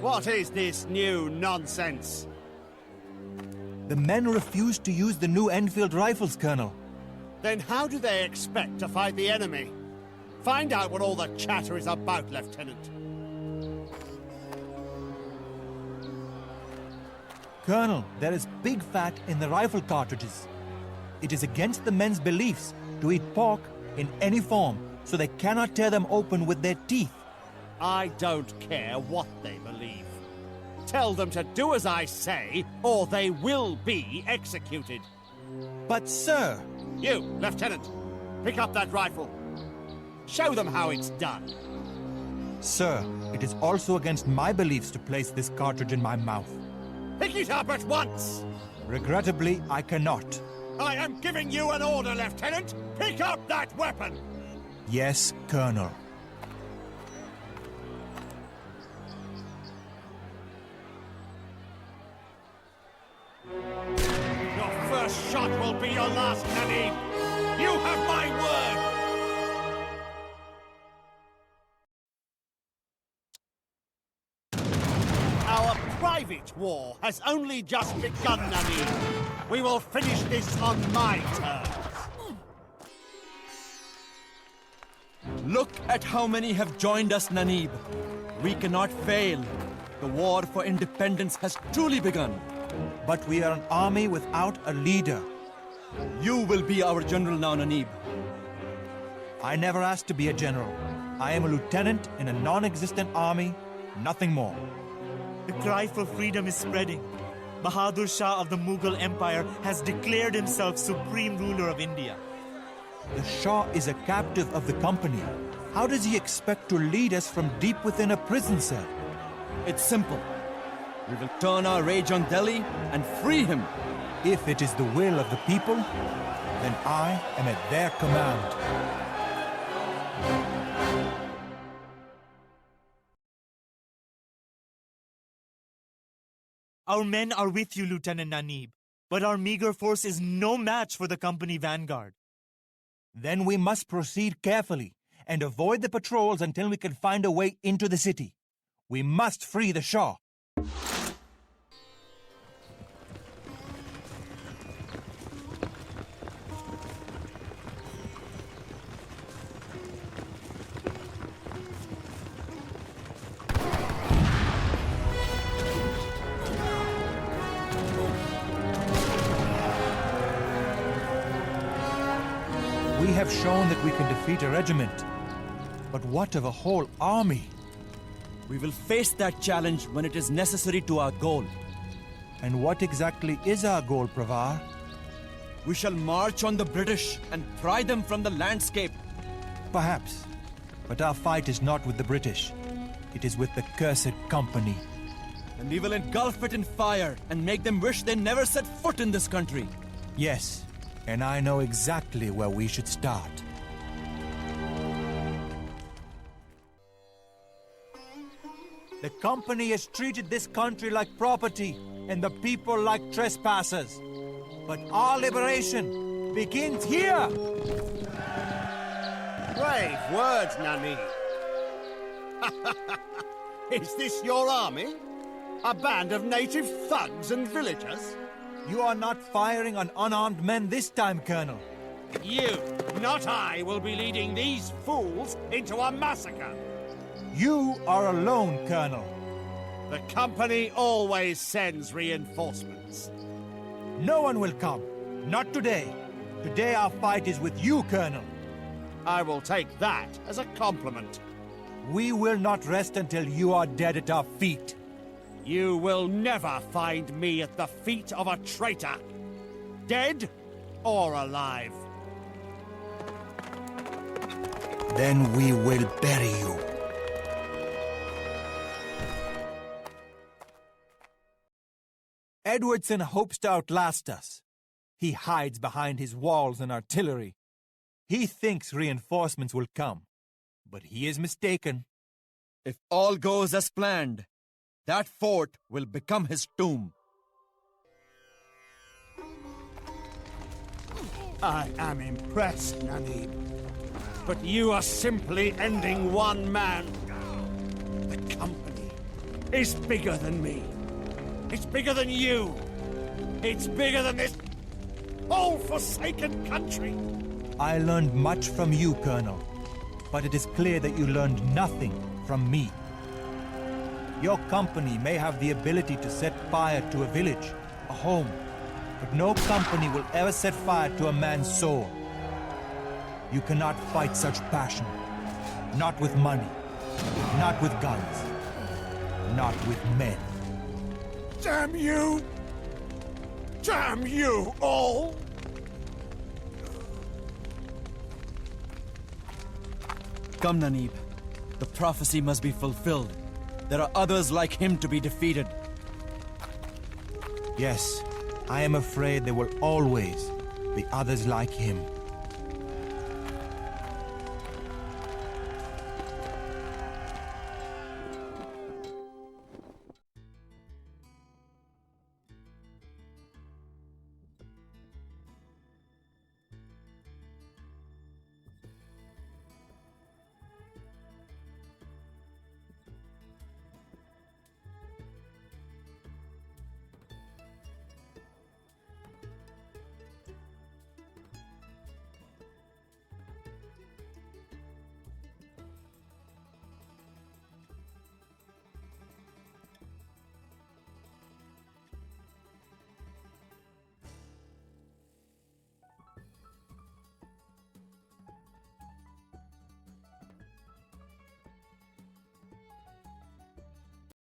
What is this new nonsense? The men refused to use the new Enfield rifles, Colonel. Then how do they expect to fight the enemy? Find out what all the chatter is about, Lieutenant. Colonel, there is big fat in the rifle cartridges. It is against the men's beliefs to eat pork in any form, so they cannot tear them open with their teeth. I don't care what they believe. Tell them to do as I say, or they will be executed. But, sir... You, Lieutenant, pick up that rifle. Show them how it's done. Sir, it is also against my beliefs to place this cartridge in my mouth. Pick it up at once! Regrettably, I cannot. I am giving you an order, Lieutenant! Pick up that weapon! Yes, Colonel. Your first shot will be your last, Nanny! You have my word! Our private war has only just begun, Nanny. We will finish this on my terms. Look at how many have joined us, Nanib. We cannot fail. The war for independence has truly begun. But we are an army without a leader. You will be our general now, Nanib. I never asked to be a general. I am a lieutenant in a non-existent army, nothing more. The cry for freedom is spreading. Bahadur Shah of the Mughal Empire has declared himself supreme ruler of India. The Shah is a captive of the company. How does he expect to lead us from deep within a prison cell? It's simple. We will turn our rage on Delhi and free him. If it is the will of the people, then I am at their command. Our men are with you, Lieutenant Nanib, but our meager force is no match for the company vanguard. Then we must proceed carefully and avoid the patrols until we can find a way into the city. We must free the Shah. We have shown that we can defeat a regiment. But what of a whole army? We will face that challenge when it is necessary to our goal. And what exactly is our goal, Pravar? We shall march on the British and pry them from the landscape. Perhaps. But our fight is not with the British. It is with the cursed company. And we will engulf it in fire and make them wish they never set foot in this country. Yes, and I know exactly where we should start. The company has treated this country like property and the people like trespassers. But our liberation begins here! Brave words, Nani. Is this your army? A band of native thugs and villagers? You are not firing on unarmed men this time, Colonel. You, not I, will be leading these fools into a massacre. You are alone, Colonel. The company always sends reinforcements. No one will come. Not today. Today our fight is with you, Colonel. I will take that as a compliment. We will not rest until you are dead at our feet. You will never find me at the feet of a traitor. Dead or alive. Then we will bury you. Edwardson hopes to outlast us. He hides behind his walls and artillery. He thinks reinforcements will come. but he is mistaken. If all goes as planned, that fort will become his tomb. I am impressed, Nanib. But you are simply ending one man. The company is bigger than me. It's bigger than you. It's bigger than this whole forsaken country. I learned much from you, Colonel, but it is clear that you learned nothing from me. Your company may have the ability to set fire to a village, a home, but no company will ever set fire to a man's soul. You cannot fight such passion. Not with money. Not with guns. Not with men. Damn you! Damn you all! Come, Nanib. The prophecy must be fulfilled. There are others like him to be defeated. Yes, I am afraid there will always be others like him.